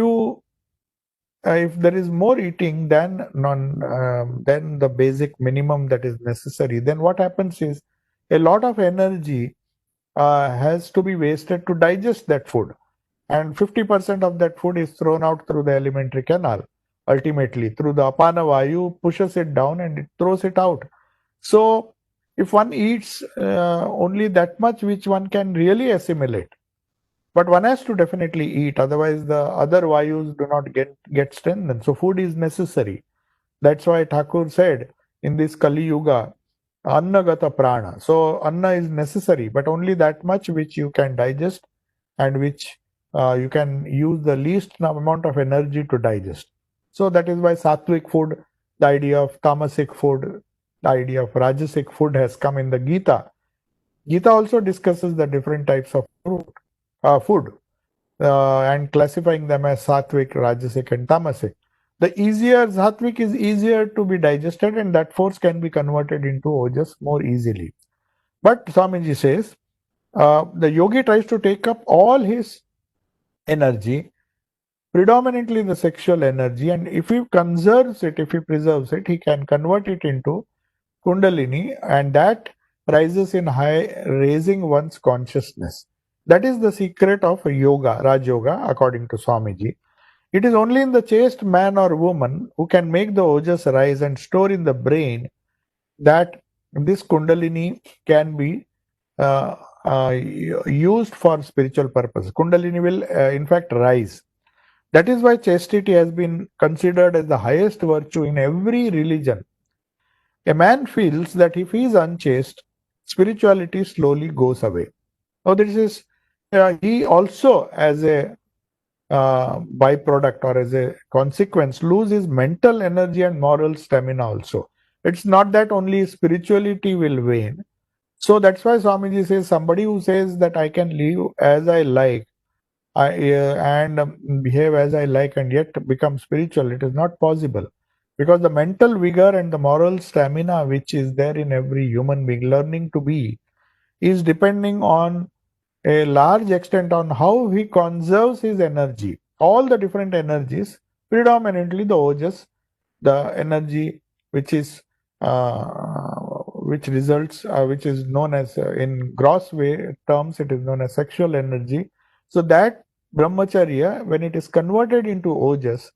there is more eating than the basic minimum that is necessary, then what happens is a lot of energy has to be wasted to digest that food, and 50% of that food is thrown out through the alimentary canal. Ultimately, through the apana vayu, pushes it down and it throws it out. So, if one eats only that much which one can really assimilate, but one has to definitely eat, otherwise the other vayus do not get strengthened. So food is necessary. That's why Thakur said in this Kali Yuga, Anna Gata Prana. So Anna is necessary, but only that much which you can digest and which you can use the least amount of energy to digest. So that is why Sattvic food, the idea of Tamasic food, the idea of Rajasic food has come in the Gita. Gita also discusses the different types of food and classifying them as sattvic, rajasic, and tamasic. The easier sattvic is easier to be digested, and that force can be converted into ojas more easily. But Swamiji says the yogi tries to take up all his energy, predominantly the sexual energy, and if he conserves it, if he preserves it, he can convert it into Kundalini, and that rises in high, raising one's consciousness. That is the secret of yoga, Raj Yoga, according to Swamiji. It is only in the chaste man or woman who can make the ojas rise and store in the brain that this Kundalini can be uh, used for spiritual purpose. Kundalini will, in fact, rise. That is why chastity has been considered as the highest virtue in every religion. A man feels that if he is unchaste, spirituality slowly goes away. Now, this is he also, as a byproduct or as a consequence, lose his mental energy and moral stamina also. It's not that only spirituality will wane. So that's why Swamiji says somebody who says that I can live as I like and behave as I like and yet become spiritual, it is not possible. Because the mental vigor and the moral stamina which is there in every human being learning to be is depending on a large extent on how he conserves his energy. All the different energies, predominantly the ojas, the energy which is which results, which is known as in gross way terms, it is known as sexual energy. So that brahmacharya, when it is converted into ojas,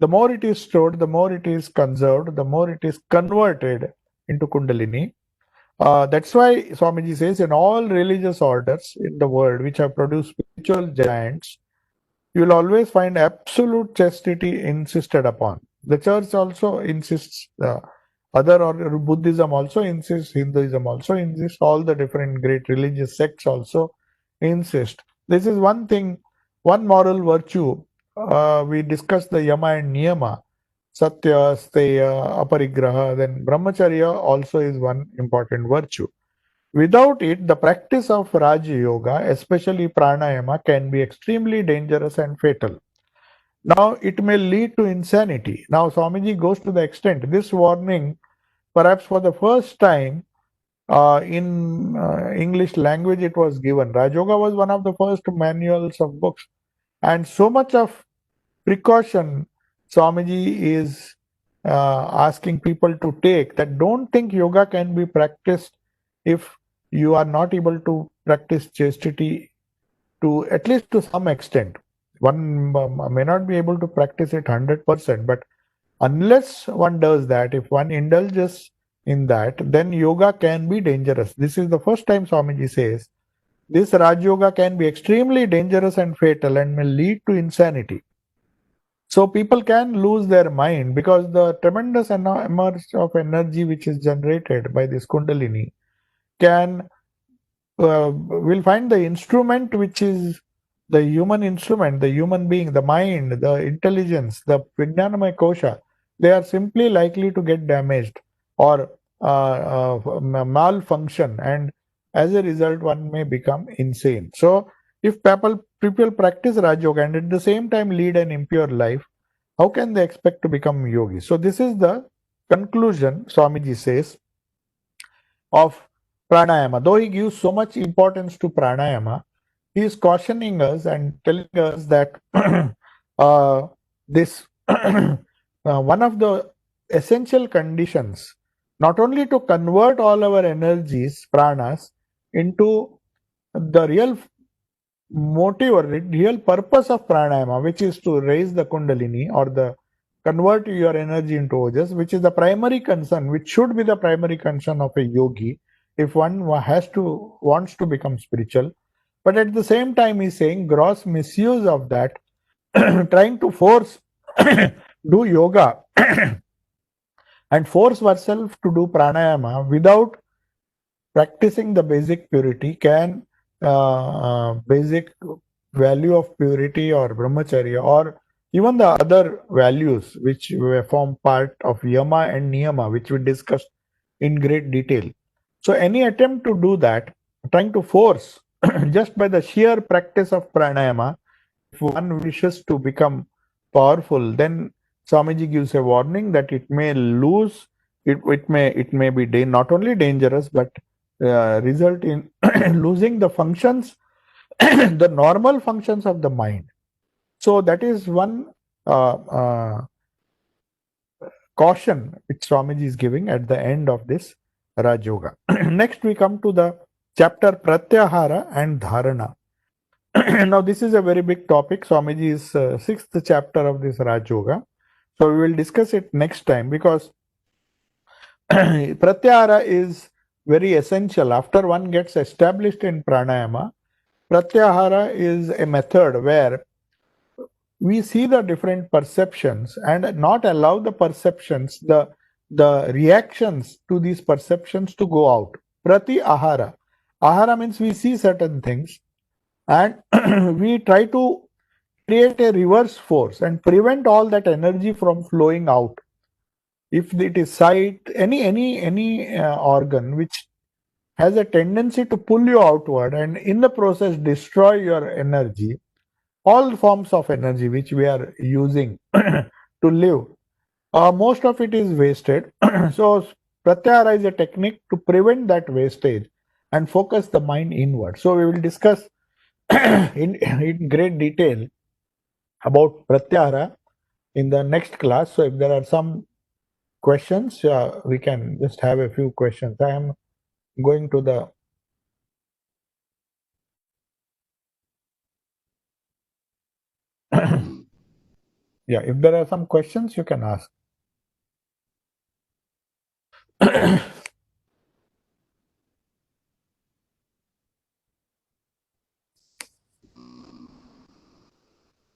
the more it is stored, the more it is conserved, the more it is converted into kundalini. That's why Swamiji says in all religious orders in the world which have produced spiritual giants, you will always find absolute chastity insisted upon. The church also insists, other or Buddhism also insists, Hinduism also insists, all the different great religious sects also insist. This is one thing, one moral virtue. We discussed the yama and niyama, satya, steya, aparigraha, then brahmacharya also is one important virtue. Without it, the practice of Raja Yoga, especially pranayama, can be extremely dangerous and fatal. Now, it may lead to insanity. Now, Swamiji goes to the extent, this warning, perhaps for the first time in English language, it was given. Raj Yoga was one of the first manuals of books, and so much of precaution Swamiji is asking people to take, that don't think yoga can be practiced if you are not able to practice chastity to at least to some extent. One may not be able to practice it 100%, but unless one does that, if one indulges in that, then yoga can be dangerous. This is the first time Swamiji says this Raj Yoga can be extremely dangerous and fatal and may lead to insanity. So people can lose their mind because the tremendous amount of energy which is generated by this Kundalini can will find the instrument which is the human instrument, the human being, the mind, the intelligence, the Vijnanamaya Kosha, they are simply likely to get damaged or malfunction, and as a result, one may become insane. So, if people practice Raj Yoga and at the same time lead an impure life, how can they expect to become yogis? So, this is the conclusion, Swamiji says, of pranayama. Though he gives so much importance to pranayama, he is cautioning us and telling us that this one of the essential conditions, not only to convert all our energies, pranas, into the real motive or real purpose of pranayama, which is to raise the kundalini or the convert your energy into ojas, which is the primary concern, which should be the primary concern of a yogi if one wants to become spiritual. But at the same time, he's saying gross misuse of that, trying to force do yoga and force oneself to do pranayama without practicing the basic purity can basic value of purity or brahmacharya or even the other values which form part of yama and niyama, which we discussed in great detail. So any attempt to do that, trying to force just by the sheer practice of pranayama, if one wishes to become powerful, then Swamiji gives a warning that it may lose, it may be not only dangerous but result in losing the functions, the normal functions of the mind. So that is one caution which Swamiji is giving at the end of this Raj Yoga. Next, we come to the chapter Pratyahara and Dharana. Now, this is a very big topic. Swamiji's sixth chapter of this Raj Yoga. So, we will discuss it next time because Pratyahara is very essential. After one gets established in pranayama, Pratyahara is a method where we see the different perceptions and not allow the perceptions, the reactions to these perceptions to go out. Pratyahara. Ahara means we see certain things and we try to create a reverse force and prevent all that energy from flowing out. If it is sight, any organ which has a tendency to pull you outward and in the process destroy your energy, all forms of energy which we are using to live, most of it is wasted. So pratyahara is a technique to prevent that wastage and focus the mind inward. So we will discuss in great detail about pratyahara in the next class. So if there are some questions, we can just have a few questions. I am going to the yeah, if there are some questions, you can ask.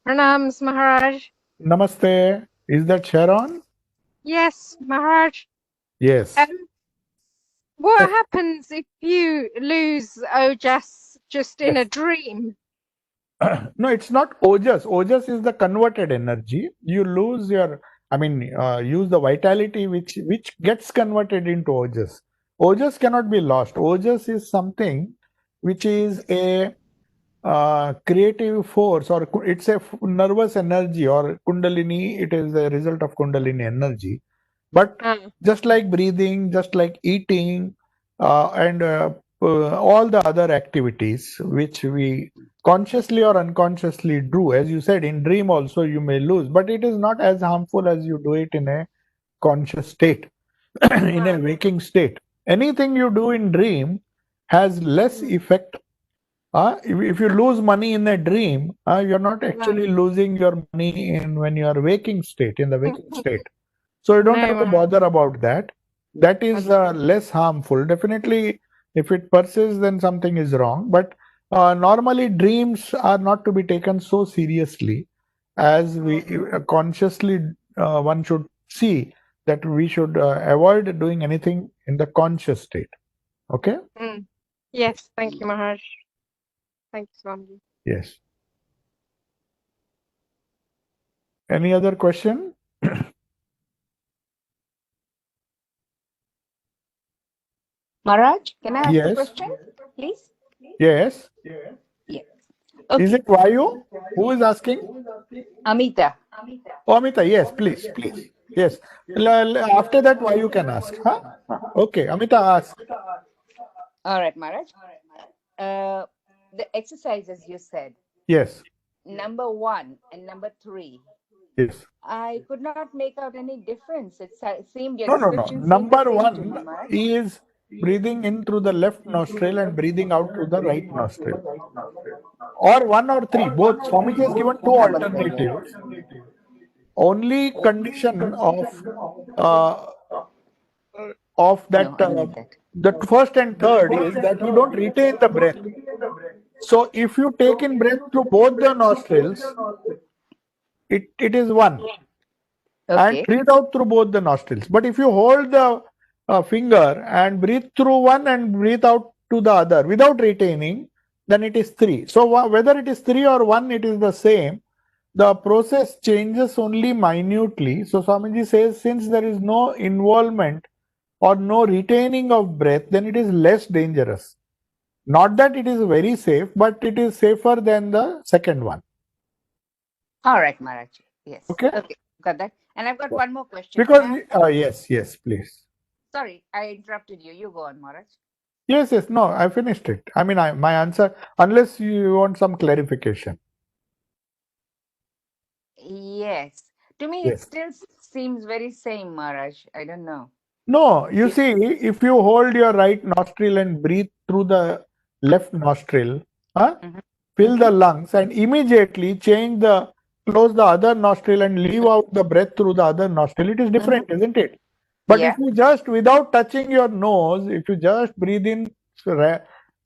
Pranams, Maharaj. Namaste. Is that Sharon? Yes, Maharaj. Yes. What happens if you lose ojas just in a Yes. dream? No, it's not ojas. Ojas is the converted energy. You lose your, use the vitality which gets converted into ojas. Ojas cannot be lost. Ojas is something which is a creative force, or it's a nervous energy, or kundalini. It is a result of kundalini energy. But just like breathing, just like eating, and all the other activities which we consciously or unconsciously do, as you said, in dream also you may lose, but it is not as harmful as you do it in a conscious state, in a waking state. Anything you do in dream has less effect. If you lose money in a dream, you're not actually losing your money in when you are waking state, in the waking state. So you don't have to bother about that. That is less harmful. Definitely, if it persists, then something is wrong. But normally, dreams are not to be taken so seriously as we consciously one should see that we should avoid doing anything in the conscious state. Okay? Yes, thank you, Maharaj. Thank you, Swami. Yes. Any other question? Maharaj, can I ask a Yes. question, please? Yes. Yes. Is Okay. it Vayu? Who is asking? Amita. Oh, Amita, yes, please, please. Yes. After that, Vayu can ask. Huh? Okay, Amita, ask. All right, Maharaj. Uh, the exercises you said, Yes, number 1 and number 3, yes. I could not make out any difference. It seemed your No, no, no. description seemed the Number same to me, one Maharaj. is breathing in through the left nostril and breathing out through the right nostril. Or one or three, both. Swamiji has given two Number 3. alternatives. Only condition uh, of that No, I need that. the first and third is that you don't retain the breath. So if you take in breath through both the nostrils, it is one. And Okay. breathe out through both the nostrils. But if you hold the finger and breathe through one and breathe out to the other without retaining, then it is three. So whether it is three or one, it is the same. The process changes only minutely. So Swamiji says, since there is no involvement or no retaining of breath, then it is less dangerous. Not that it is very safe, but it is safer than the second one. All right, Maharaj. Yes. Okay? Okay. Got that. And I've got one more question. Because, Can I yes, please. Sorry, I interrupted you. You go on, Maharaj. Yes, no, I finished it. I mean, my answer, unless you want some clarification. Yes. To me, it Yes. still seems very same, Maharaj. I don't know. No, you see, if you hold your right nostril and breathe through the left nostril, Mhm. fill the lungs and immediately close the other nostril and leave out the breath through the other nostril, it is different, isn't it? But Yeah. if you just, without touching your nose, if you just breathe in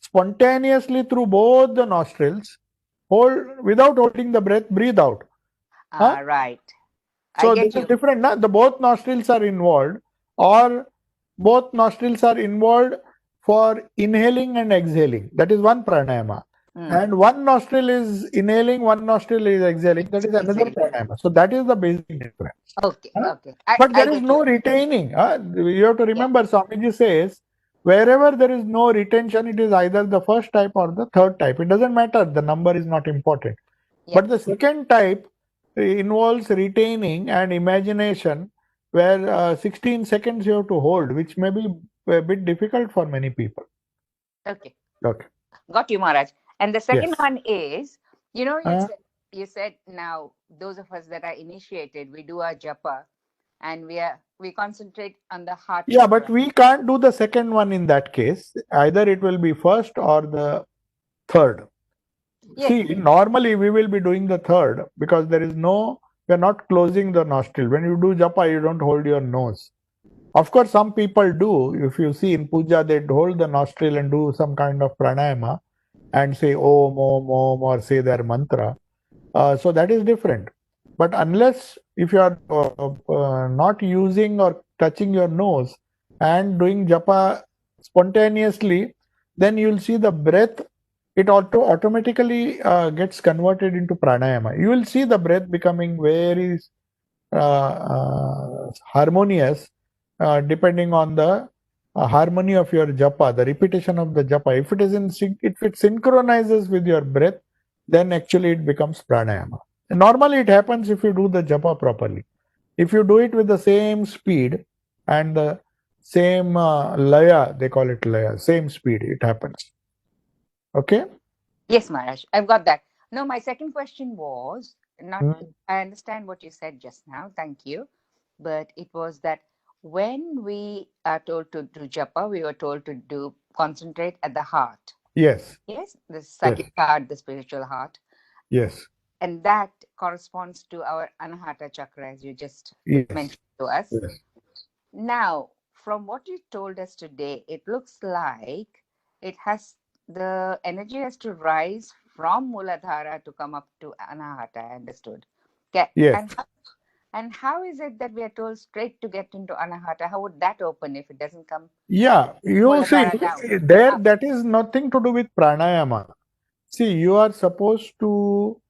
spontaneously through both the nostrils, without holding the breath, breathe out. Huh? Right. I So get this is you. different. Na? The both nostrils are involved, or both nostrils are involved for inhaling and exhaling. That is one pranayama. And one nostril is inhaling, one nostril is exhaling. That is another pranayama. So that is the basic difference. Okay, Huh? okay. But I there is get no you. retaining. You have to remember, Swamiji says, wherever there is no retention, it is either the first type or the third type. It doesn't matter. The number is not important. Yeah. But the second type involves retaining and imagination, where 16 seconds you have to hold, which may be a bit difficult for many people. Okay. Okay. Got you, Maharaj. And the second Yes. one is, you Uh, said now those of us that are initiated, we do our japa and we concentrate on the heart. Yeah, but we can't do the second one in that case. Either it will be first or the third. Yes. See, normally we will be doing the third because we are not closing the nostril. When you do japa, you don't hold your nose. Of course, some people do. If you see in puja, they hold the nostril and do some kind of pranayama and say om, om, om, or say their mantra. So that is different. But unless if you are not using or touching your nose and doing japa spontaneously, then you'll see the breath, it automatically gets converted into pranayama. You will see the breath becoming very harmonious depending on the harmony of your japa, the repetition of the japa. If it synchronizes with your breath, then actually it becomes pranayama. And normally it happens if you do the japa properly. If you do it with the same speed and the same laya, they call it laya, same speed, it happens. Okay? Yes, Maharaj. I've got that. No, my second question was not, Hmm. I understand what you said just now. Thank you. But it was that when we are told to do japa, we were told to concentrate at the heart. Yes. Yes, the psychic heart, the spiritual heart. Yes. And that corresponds to our Anahata chakra, as you just Yes. mentioned to us. Yes. Now, from what you told us today, it looks like the energy has to rise from Muladhara to come up to Anahata. I understood. Yes. And how is it that we are told straight to get into Anahata? How would that open if it doesn't come? Yeah, you see, Muladhara down. there that is nothing to do with pranayama. See, you are supposed to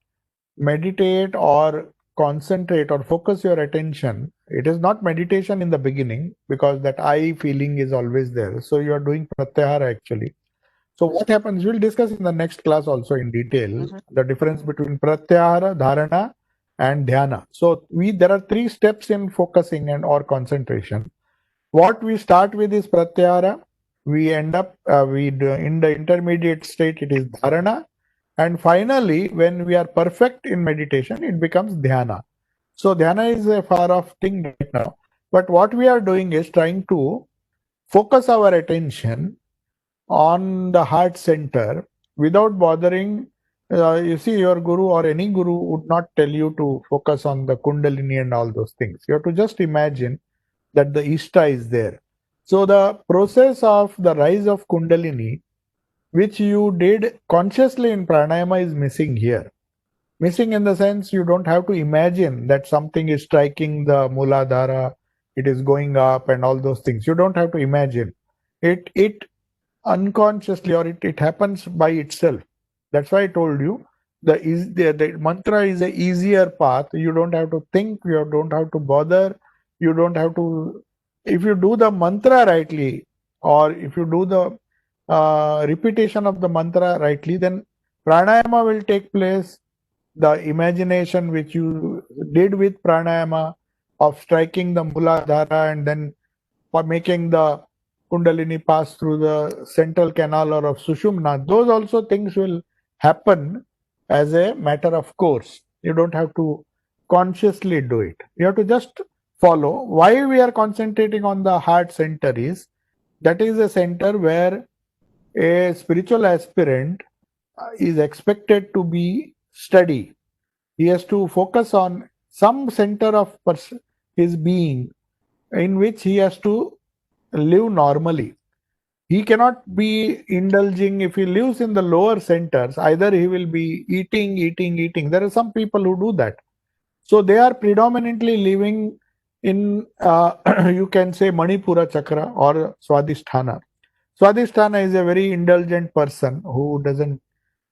meditate or concentrate or focus your attention, it is not meditation in the beginning because that I feeling is always there. So you are doing pratyahara actually. So what happens, we'll discuss in the next class also in detail, Mhm. the difference between pratyahara, dharana and dhyana. So there are 3 steps in focusing and or concentration. What we start with is pratyahara. We end up in the intermediate state it is dharana, and finally when we are perfect in meditation it becomes dhyana. So dhyana is a far off thing right now, but what we are doing is trying to focus our attention on the heart center without bothering. You see, your guru or any guru would not tell you to focus on the kundalini and all those things. You have to just imagine that the ishta is there. So the process of the rise of kundalini, which you did consciously in pranayama, is missing here. Missing in the sense you don't have to imagine that something is striking the muladhara, it is going up and all those things. You don't have to imagine. It unconsciously, or it happens by itself. That's why I told you the mantra is a easier path. You don't have to think, you don't have to bother, you don't have to. If you do the mantra rightly, or if you do the repetition of the mantra rightly, then pranayama will take place. The imagination which you did with pranayama of striking the muladhara and then for making the kundalini pass through the central canal or of sushumna, those also things will happen as a matter of course. You don't have to consciously do it. You have to just follow. Why we are concentrating on the heart center is that is a center where a spiritual aspirant is expected to be steady. He has to focus on some center of his being in which he has to live normally. He cannot be indulging. If he lives in the lower centers, either he will be eating. There are some people who do that. So they are predominantly living in, you can say, Manipura Chakra or Swadhisthana. Swadhisthana is a very indulgent person who doesn't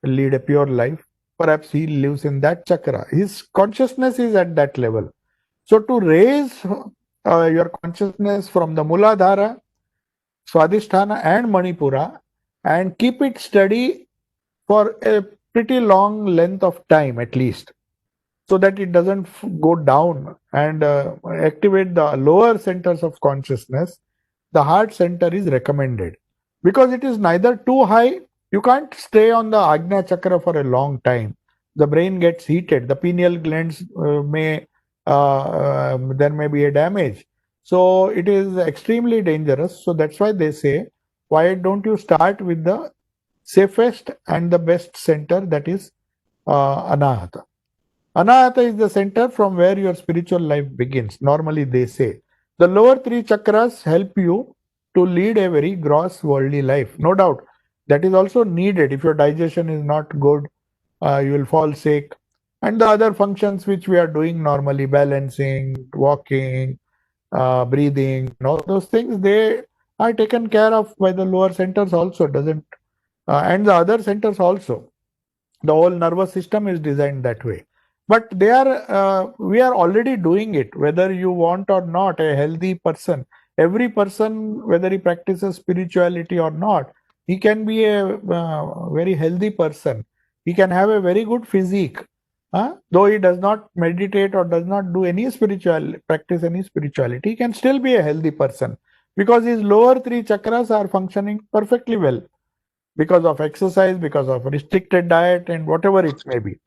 lead a pure life. Perhaps he lives in that chakra. His consciousness is at that level. So to raise your consciousness from the Muladhara, Swadhisthana and Manipura and keep it steady for a pretty long length of time at least, so that it doesn't go down and activate the lower centers of consciousness. The heart center is recommended because it is neither too high. You can't stay on the Ajna chakra for a long time. The brain gets heated. The pineal glands there may be a damage. So it is extremely dangerous. So that's why they say, why don't you start with the safest and the best center, that is Anahata. Anahata is the center from where your spiritual life begins. Normally, they say the lower 3 chakras help you to lead a very gross worldly life. No doubt that is also needed. If your digestion is not good, you will fall sick. And the other functions which we are doing normally, balancing, walking, breathing, and all those things, they are taken care of by the lower centers also, doesn't and the other centers also. The whole nervous system is designed that way. But we are already doing it, whether you want or not. A healthy person, every person, whether he practices spirituality or not, he can be a very healthy person. He can have a very good physique, though he does not meditate or does not do any practice any spirituality. He can still be a healthy person because his lower 3 chakras are functioning perfectly well because of exercise, because of restricted diet, and whatever it may be.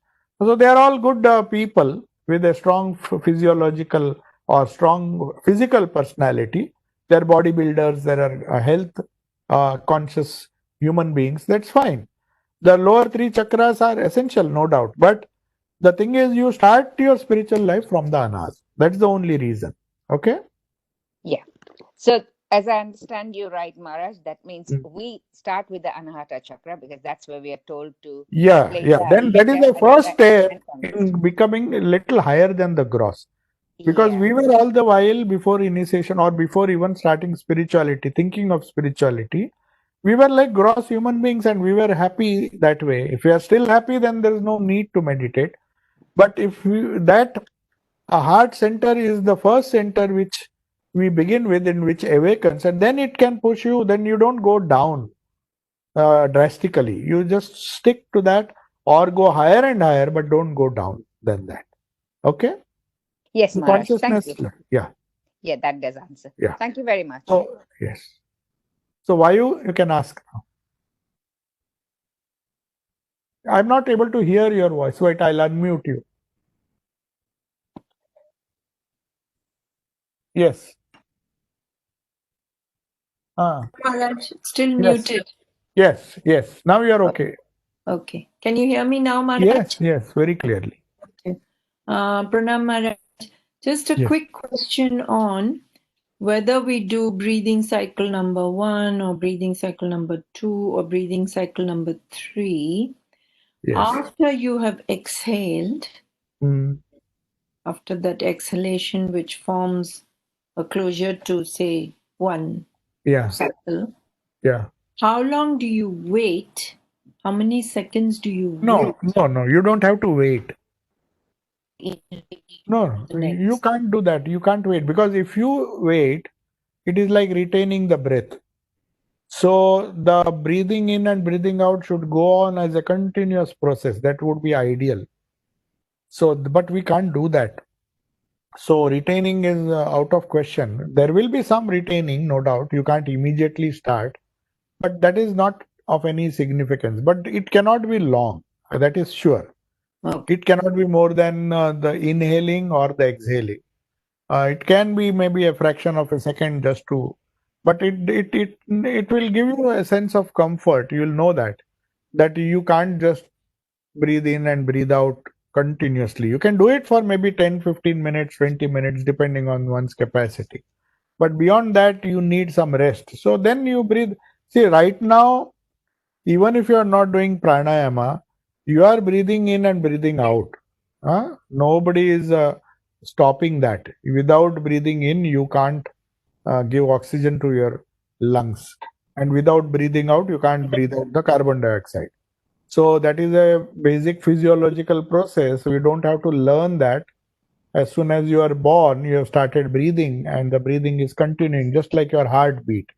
So they are all good people with a strong physiological or strong physical personality. They are bodybuilders, there are health conscious human beings. That's fine. The lower 3 chakras are essential, no doubt. But the thing is, you start your spiritual life from the Anas. That's the only reason. Okay? Yeah. So, as I understand you right, Maharaj, that means Mm. we start with the Anahata Chakra because that's where we are told to Yeah, place yeah. our Then that is the attention first step and consciousness. in becoming a little higher than the gross. Because Yeah. we were all the while before initiation or before even starting spirituality, thinking of spirituality, we were like gross human beings and we were happy that way. If we are still happy, then there is no need to meditate. But if that A heart center is the first center which we begin with, in which awakens, and then it can push you. Then you don't go down drastically. You just stick to that or go higher and higher, but don't go down than that. Okay? Yes, The Maharaj. Thank consciousness, you. yeah, Yeah, that does answer. yeah. Thank you very much. So, yes. So, Vayu, you can ask now. I'm not able to hear your voice. Wait, I'll unmute you. Yes. Maharaj, still Yes. muted. Yes, yes. Now you are okay. Okay. Can you hear me now, Maharaj? Yes, yes, very clearly. Okay. Pranam Maharaj. Just a Yes. quick question on whether we do breathing cycle number 1 or breathing cycle number 2 or breathing cycle number 3. Yes. After you have exhaled, Mm, after that exhalation which forms a closure to say 1 yeah, cycle, yeah. how long do you wait? How many seconds do you No, wait? no. You don't have to wait. in No, the you next? can't do that. You can't wait, because if you wait, it is like retaining the breath. So the breathing in and breathing out should go on as a continuous process. That would be ideal. So, but we can't do that. So retaining is out of question. There will be some retaining, no doubt. You can't immediately start, but that is not of any significance. But it cannot be long. That is sure. Okay. It cannot be more than the inhaling or the exhaling. It can be maybe a fraction of a second just to, but it will give you a sense of comfort. You will know that you can't just breathe in and breathe out continuously. You can do it for maybe 10, 15 minutes, 20 minutes, depending on one's capacity. But beyond that, you need some rest. So then you breathe. See, right now, even if you are not doing pranayama, you are breathing in and breathing out. Nobody is stopping that. Without breathing in, you can't give oxygen to your lungs. And without breathing out, you can't breathe out the carbon dioxide. So that is a basic physiological process. We don't have to learn that. As soon as you are born, you have started breathing, and the breathing is continuing, just like your heartbeat.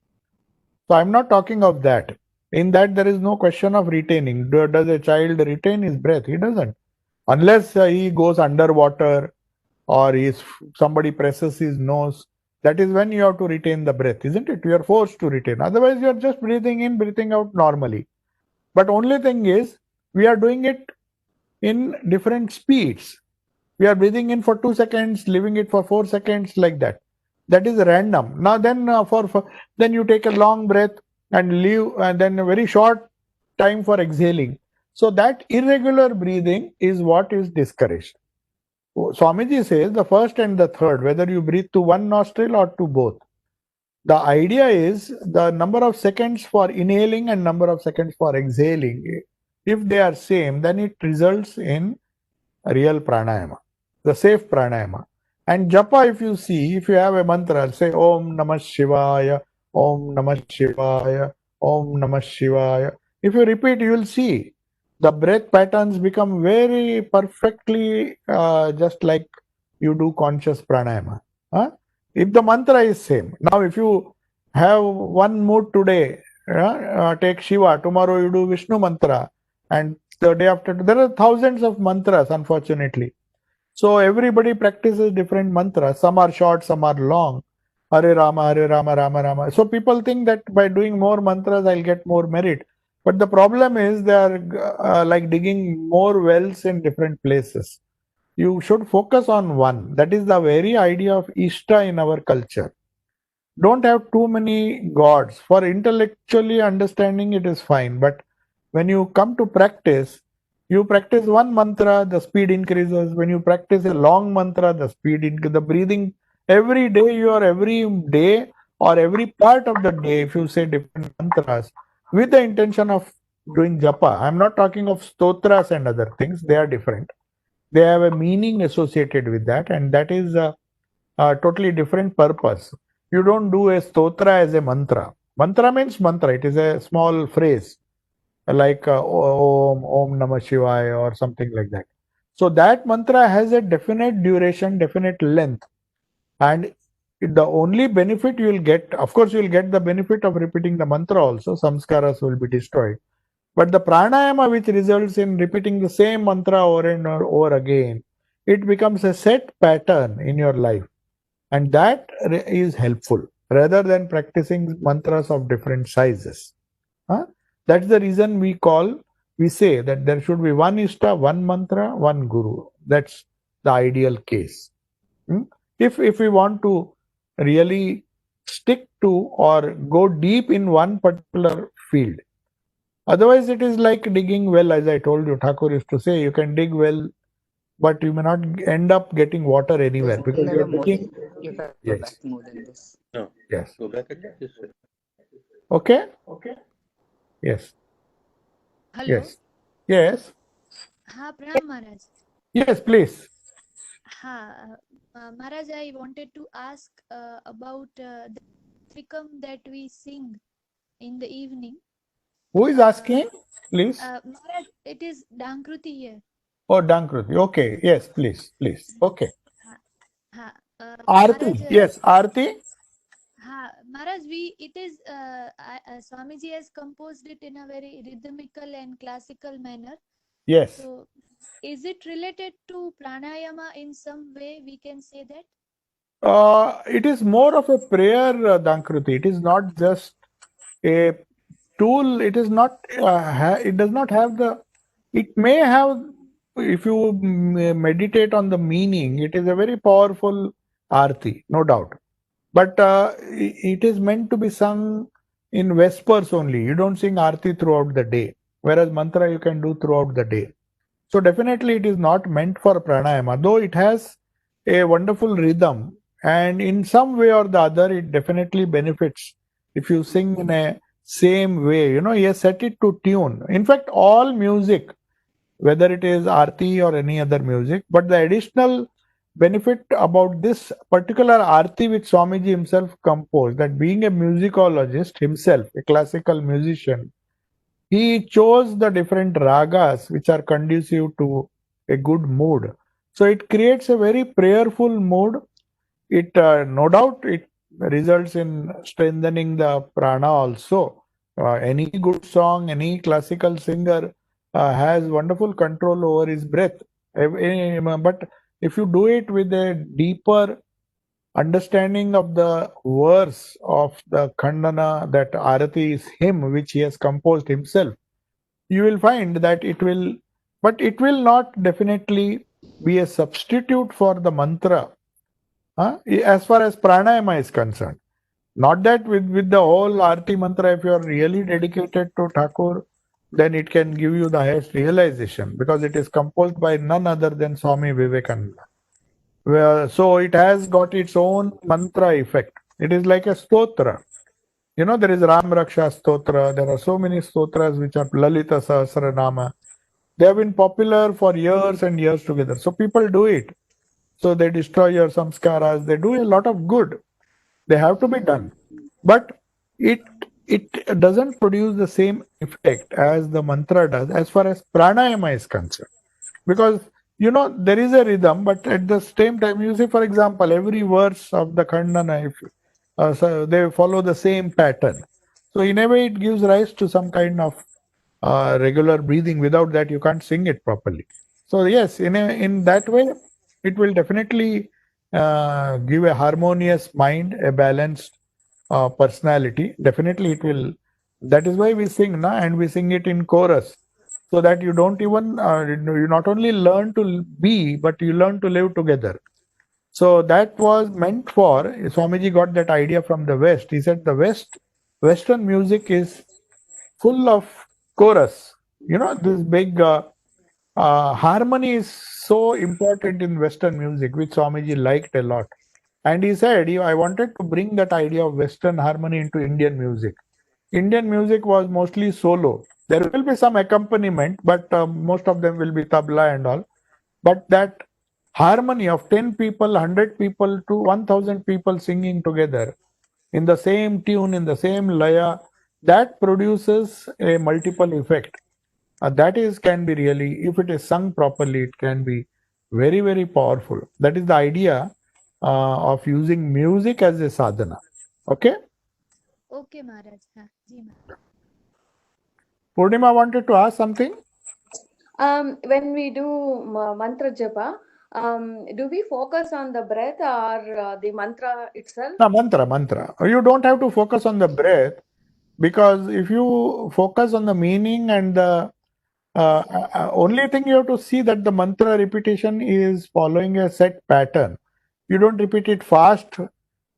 So I'm not talking of that. In that, there is no question of retaining. Does a child retain his breath? He doesn't. Unless he goes underwater or somebody presses his nose. That is when you have to retain the breath, isn't it? You are forced to retain. Otherwise, you are just breathing in, breathing out normally. But only thing is, we are doing it in different speeds. We are breathing in for 2 seconds, leaving it for 4 seconds, like that. That is random. Now then, then you take a long breath and leave, and then a very short time for exhaling. So that irregular breathing is what is discouraged. Swamiji says the first and the third, whether you breathe to one nostril or to both. The idea is the number of seconds for inhaling and number of seconds for exhaling. If they are same, then it results in real pranayama, the safe pranayama. And japa, if you see, if you have a mantra, say Om Namah Shivaya, Om Namah Shivaya, Om Namah Shivaya. If you repeat, you will see the breath patterns become very perfectly just like you do conscious pranayama. If the mantra is same. Now, if you have one mood today, take Shiva, tomorrow you do Vishnu mantra, and the day after, there are thousands of mantras, unfortunately. So everybody practices different mantras. Some are short, some are long. Hare Rama, Hare Rama, Rama Rama. So people think that by doing more mantras, I'll get more merit. But the problem is they are like digging more wells in different places. You should focus on one. That is the very idea of Ishta in our culture. Don't have too many gods. For intellectually understanding, it is fine. But when you come to practice, you practice one mantra, the speed increases. When you practice a long mantra, the speed increases. The breathing, every day, every day or every part of the day, if you say different mantras with the intention of doing japa. I'm not talking of stotras and other things. They are different. They have a meaning associated with that, and that is a totally different purpose. You don't do a stotra as a mantra. Mantra means mantra. It is a small phrase like Om Namah Shivaya or something like that. So that mantra has a definite duration, definite length, and the only benefit you will get, of course, you will get the benefit of repeating the mantra also, samskaras will be destroyed. But the pranayama, which results in repeating the same mantra over and over again, it becomes a set pattern in your life. And that is helpful rather than practicing mantras of different sizes. Huh? That's the reason we say that there should be one Ishta, one mantra, one Guru. That's the ideal case. Hmm? If we want to really stick to or go deep in one particular field. Otherwise, it is like digging well, as I told you, Thakur used to say, you can dig well, but you may not end up getting water anywhere Just because a you're little more. digging. You can go Yes, back more than this. No, yes. go back again this way. Okay? Yes, Hello. yes, yes, Ha, Pranam Maharaj. yes, please. Ha, Maharaj, I wanted to ask about the trikam that we sing in the evening. Who is asking? Please. Maharaj, it is Dankruti here. Oh, Dankruti. Okay, yes, please, please. Okay. Ha, ha, Aarti. Maharaj, Yes, Aarti. Maharaj, it is Swamiji has composed it in a very rhythmical and classical manner. Yes. So, is it related to pranayama in some way? We can say that. It is more of a prayer, Dankruti. It is not just a tool. It is not. It does not have the. It may have. If you meditate on the meaning, it is a very powerful arti, no doubt. But it is meant to be sung in Vespers only. You don't sing arti throughout the day, whereas mantra you can do throughout the day. So definitely it is not meant for pranayama, though it has a wonderful rhythm, and in some way or the other it definitely benefits if you sing in a same way. You have set it to tune. In fact, all music, whether it is arti or any other music, but the additional benefit about this particular arti which Swamiji himself composed, that being a musicologist himself, a classical musician, he chose the different ragas which are conducive to a good mood. So it creates a very prayerful mood. It no doubt it results in strengthening the prana also. Any good song, any classical singer has wonderful control over his breath. But if you do it with a deeper understanding of the verse of the Khandana, that Arati is hymn which he has composed himself, you will find that it will not definitely be a substitute for the mantra, as far as pranayama is concerned. Not that with the whole Arti mantra, if you are really dedicated to Thakur, then it can give you the highest realization because it is composed by none other than Swami Vivekananda. So it has got its own mantra effect. It is like a stotra. There is Ram Raksha Stotra. There are so many stotras which are Lalita Sahasranama. They have been popular for years and years together. So people do it. So they destroy your samskaras. They do a lot of good. They have to be done. But it doesn't produce the same effect as the mantra does as far as pranayama is concerned. Because there is a rhythm, but at the same time, you see, for example, every verse of the Khandana, so they follow the same pattern. So in a way, it gives rise to some kind of regular breathing. Without that, you can't sing it properly. So yes, in that way, it will definitely give a harmonious mind, a balanced personality. Definitely, it will. That is why we sing, and we sing it in chorus, so that you don't even you not only learn to be, but you learn to live together. So that was meant for, Swamiji got that idea from the West. He said the Western music is full of chorus. This big harmony is so important in Western music, which Swamiji liked a lot. And he said, I wanted to bring that idea of Western harmony into Indian music. Indian music was mostly solo. There will be some accompaniment, but most of them will be tabla and all. But that harmony of 10 people, 100 people to 1000 people singing together in the same tune, in the same laya, that produces a multiple effect. That can be really, if it is sung properly, it can be Very, very powerful. That is the idea of using music as a sadhana. Okay? Okay, Maharaj. हाँ, जी Maharaj. Purnima wanted to ask something? When we do mantra japa, do we focus on the breath or the mantra itself? No, mantra. You don't have to focus on the breath, because if you focus on the meaning and the only thing you have to see that the mantra repetition is following a set pattern. You don't repeat it fast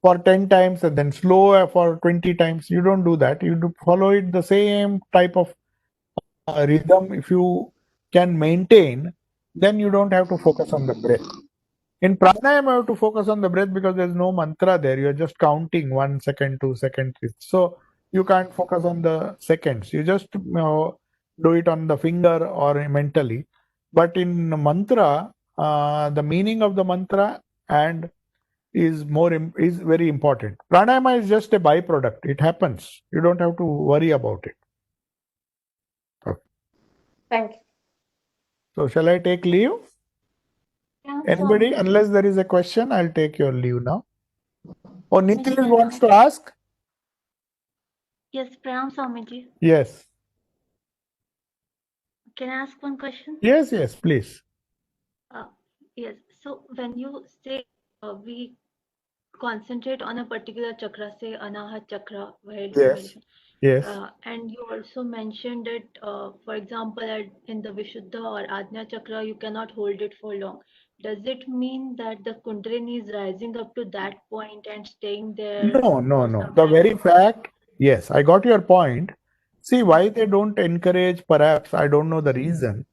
for 10 times and then slow for 20 times. You don't do that. You do follow it the same type of rhythm. If you can maintain, then you don't have to focus on the breath. In pranayama, you have to focus on the breath because there's no mantra there. You're just counting 1 second, 2 seconds. So you can't focus on the seconds. You just do it on the finger or mentally. But in mantra, the meaning of the mantra and is very important. Pranayama is just a byproduct. It happens. You don't have to worry about it. Okay. Thank you. So shall I take leave? Anybody? Unless there is a question, I'll take your leave now. Oh, Nitin wants to ask? Yes, Pranam Swamiji. Yes. Can I ask one question? Yes, please. Yes. So when you say we concentrate on a particular chakra, say Anahat chakra, while doing meditation, Yes. and you also mentioned that, for example, in the Vishuddha or Ajna chakra, you cannot hold it for long. Does it mean that the Kundalini is rising up to that point and staying there? No. The very fact, yes, I got your point. See, why they don't encourage, perhaps, I don't know the reason.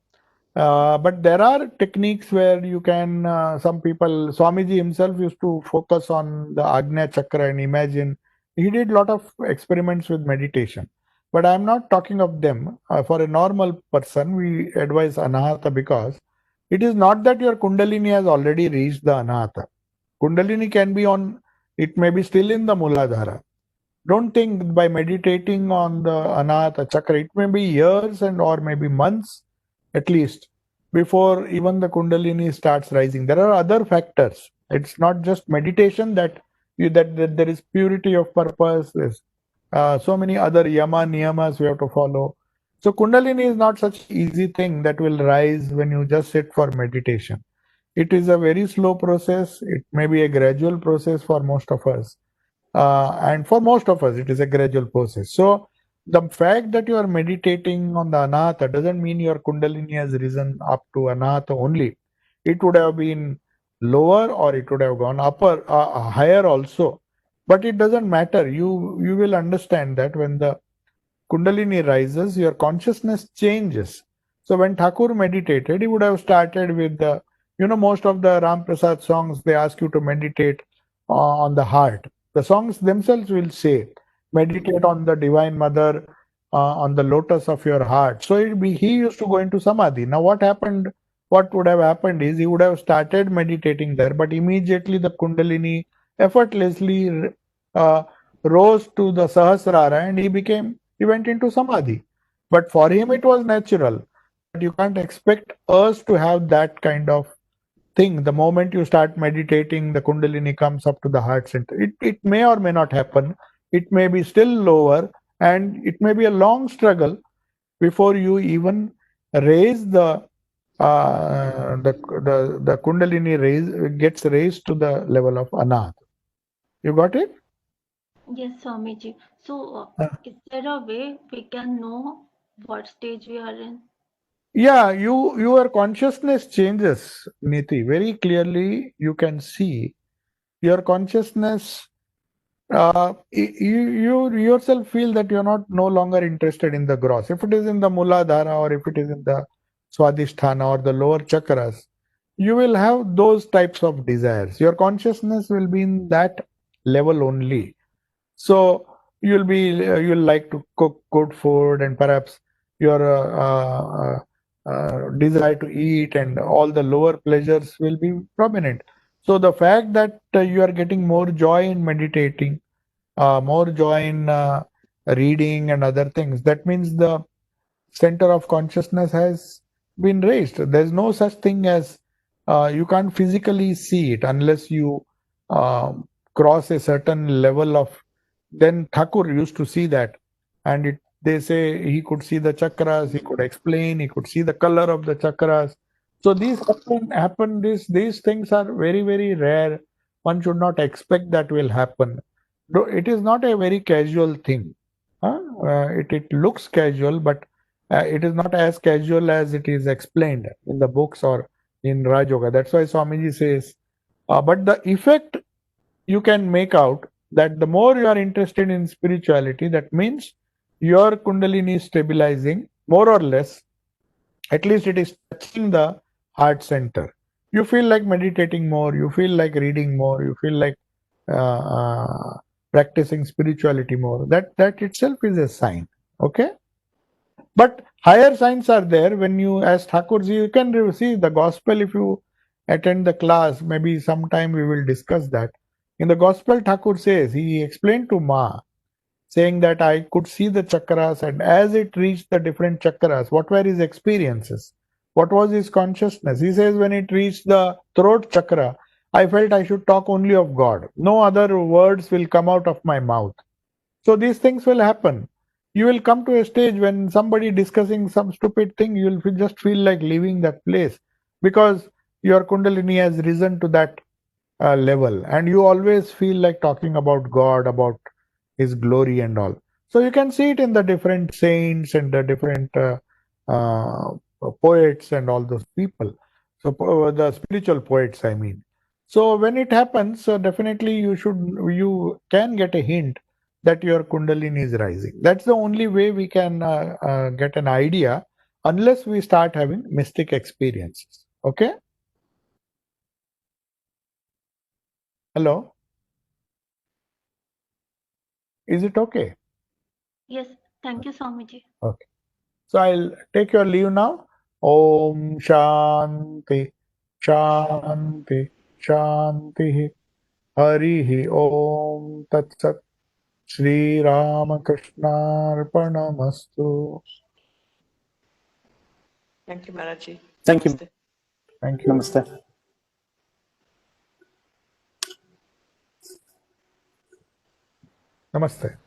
But there are techniques where you can, some people, Swamiji himself used to focus on the Agnya Chakra and imagine. He did a lot of experiments with meditation. But I'm not talking of them. For a normal person, we advise Anahata because it is not that your Kundalini has already reached the Anahata. Kundalini can be on, it may be still in the Muladhara. Don't think by meditating on the Anahata Chakra, it may be years and or maybe months at least before even the Kundalini starts rising. There are other factors. It's not just meditation that there is purity of purpose. There's so many other yama niyamas we have to follow. So Kundalini is not such easy thing that will rise when you just sit for meditation. It is a very slow process. It may be a gradual process for most of us. And for most of us, it is a gradual process. So the fact that you are meditating on the Anahata doesn't mean your Kundalini has risen up to Anahata only. It would have been lower or it would have gone upper, higher also. But it doesn't matter. You will understand that when the Kundalini rises, your consciousness changes. So when Thakur meditated, he would have started with the, most of the Ram Prasad songs, they ask you to meditate on the heart. The songs themselves will say, meditate on the Divine Mother, on the lotus of your heart. So he used to go into Samadhi. Now what would have happened is he would have started meditating there, but immediately the Kundalini effortlessly rose to the Sahasrara and he went into Samadhi. But for him it was natural. But you can't expect us to have that kind of thing. The moment you start meditating, the Kundalini comes up to the heart center. It may or may not happen. It may be still lower and it may be a long struggle before you even raise the Kundalini gets raised to the level of Anahata. You got it? Yes, Swamiji. So, is there a way we can know what stage we are in? Yeah, your consciousness changes, Niti. Very clearly, you can see your consciousness. You yourself feel that you're no longer interested in the gross. If it is in the Muladhara or if it is in the Swadhisthana or the lower chakras, you will have those types of desires. Your consciousness will be in that level only. So you'll like to cook good food and perhaps your desire to eat and all the lower pleasures will be prominent. So the fact that you are getting more joy in meditating, more joy in reading and other things, that means the center of consciousness has been raised. There's no such thing as you can't physically see it unless you cross a certain level of. Then Thakur used to see that, and they say he could see the chakras, he could explain, he could see the color of the chakras. So these happen. These things are very, very rare. One should not expect that will happen. Though it is not a very casual thing. It looks casual, but it is not as casual as it is explained in the books or in Raj Yoga. That's why Swamiji says, but the effect you can make out that the more you are interested in spirituality, that means your Kundalini is stabilizing more or less. At least it is touching the heart center. You feel like meditating more, you feel like reading more, you feel like practicing spirituality more. That itself is a sign. Okay. But higher signs are there when you, as Thakurji, you can see the gospel if you attend the class. Maybe sometime we will discuss that. In the gospel, Thakur says, he explained to Ma, saying that I could see the chakras, and as it reached the different chakras, what were his experiences? What was his consciousness? He says, when it reached the throat chakra, I felt I should talk only of God. No other words will come out of my mouth. So these things will happen. You will come to a stage when somebody discussing some stupid thing, you will just feel like leaving that place because your Kundalini has risen to that level, and you always feel like talking about God, about His glory and all. So you can see it in the different saints and the different uh, poets and all those people. So the spiritual poets, I mean. So when it happens, definitely you can get a hint that your Kundalini is rising. That's the only way we can get an idea, unless we start having mystic experiences. Okay? Hello? Is it okay? Yes, thank you, Swamiji. Okay. So I'll take your leave now. Om Shanti Shanti Shanti Harihi Om Tat Sat Shri Ramakrishna Thank you, Maharaji. Thank you. Namaste. Thank you. Namaste. Namaste.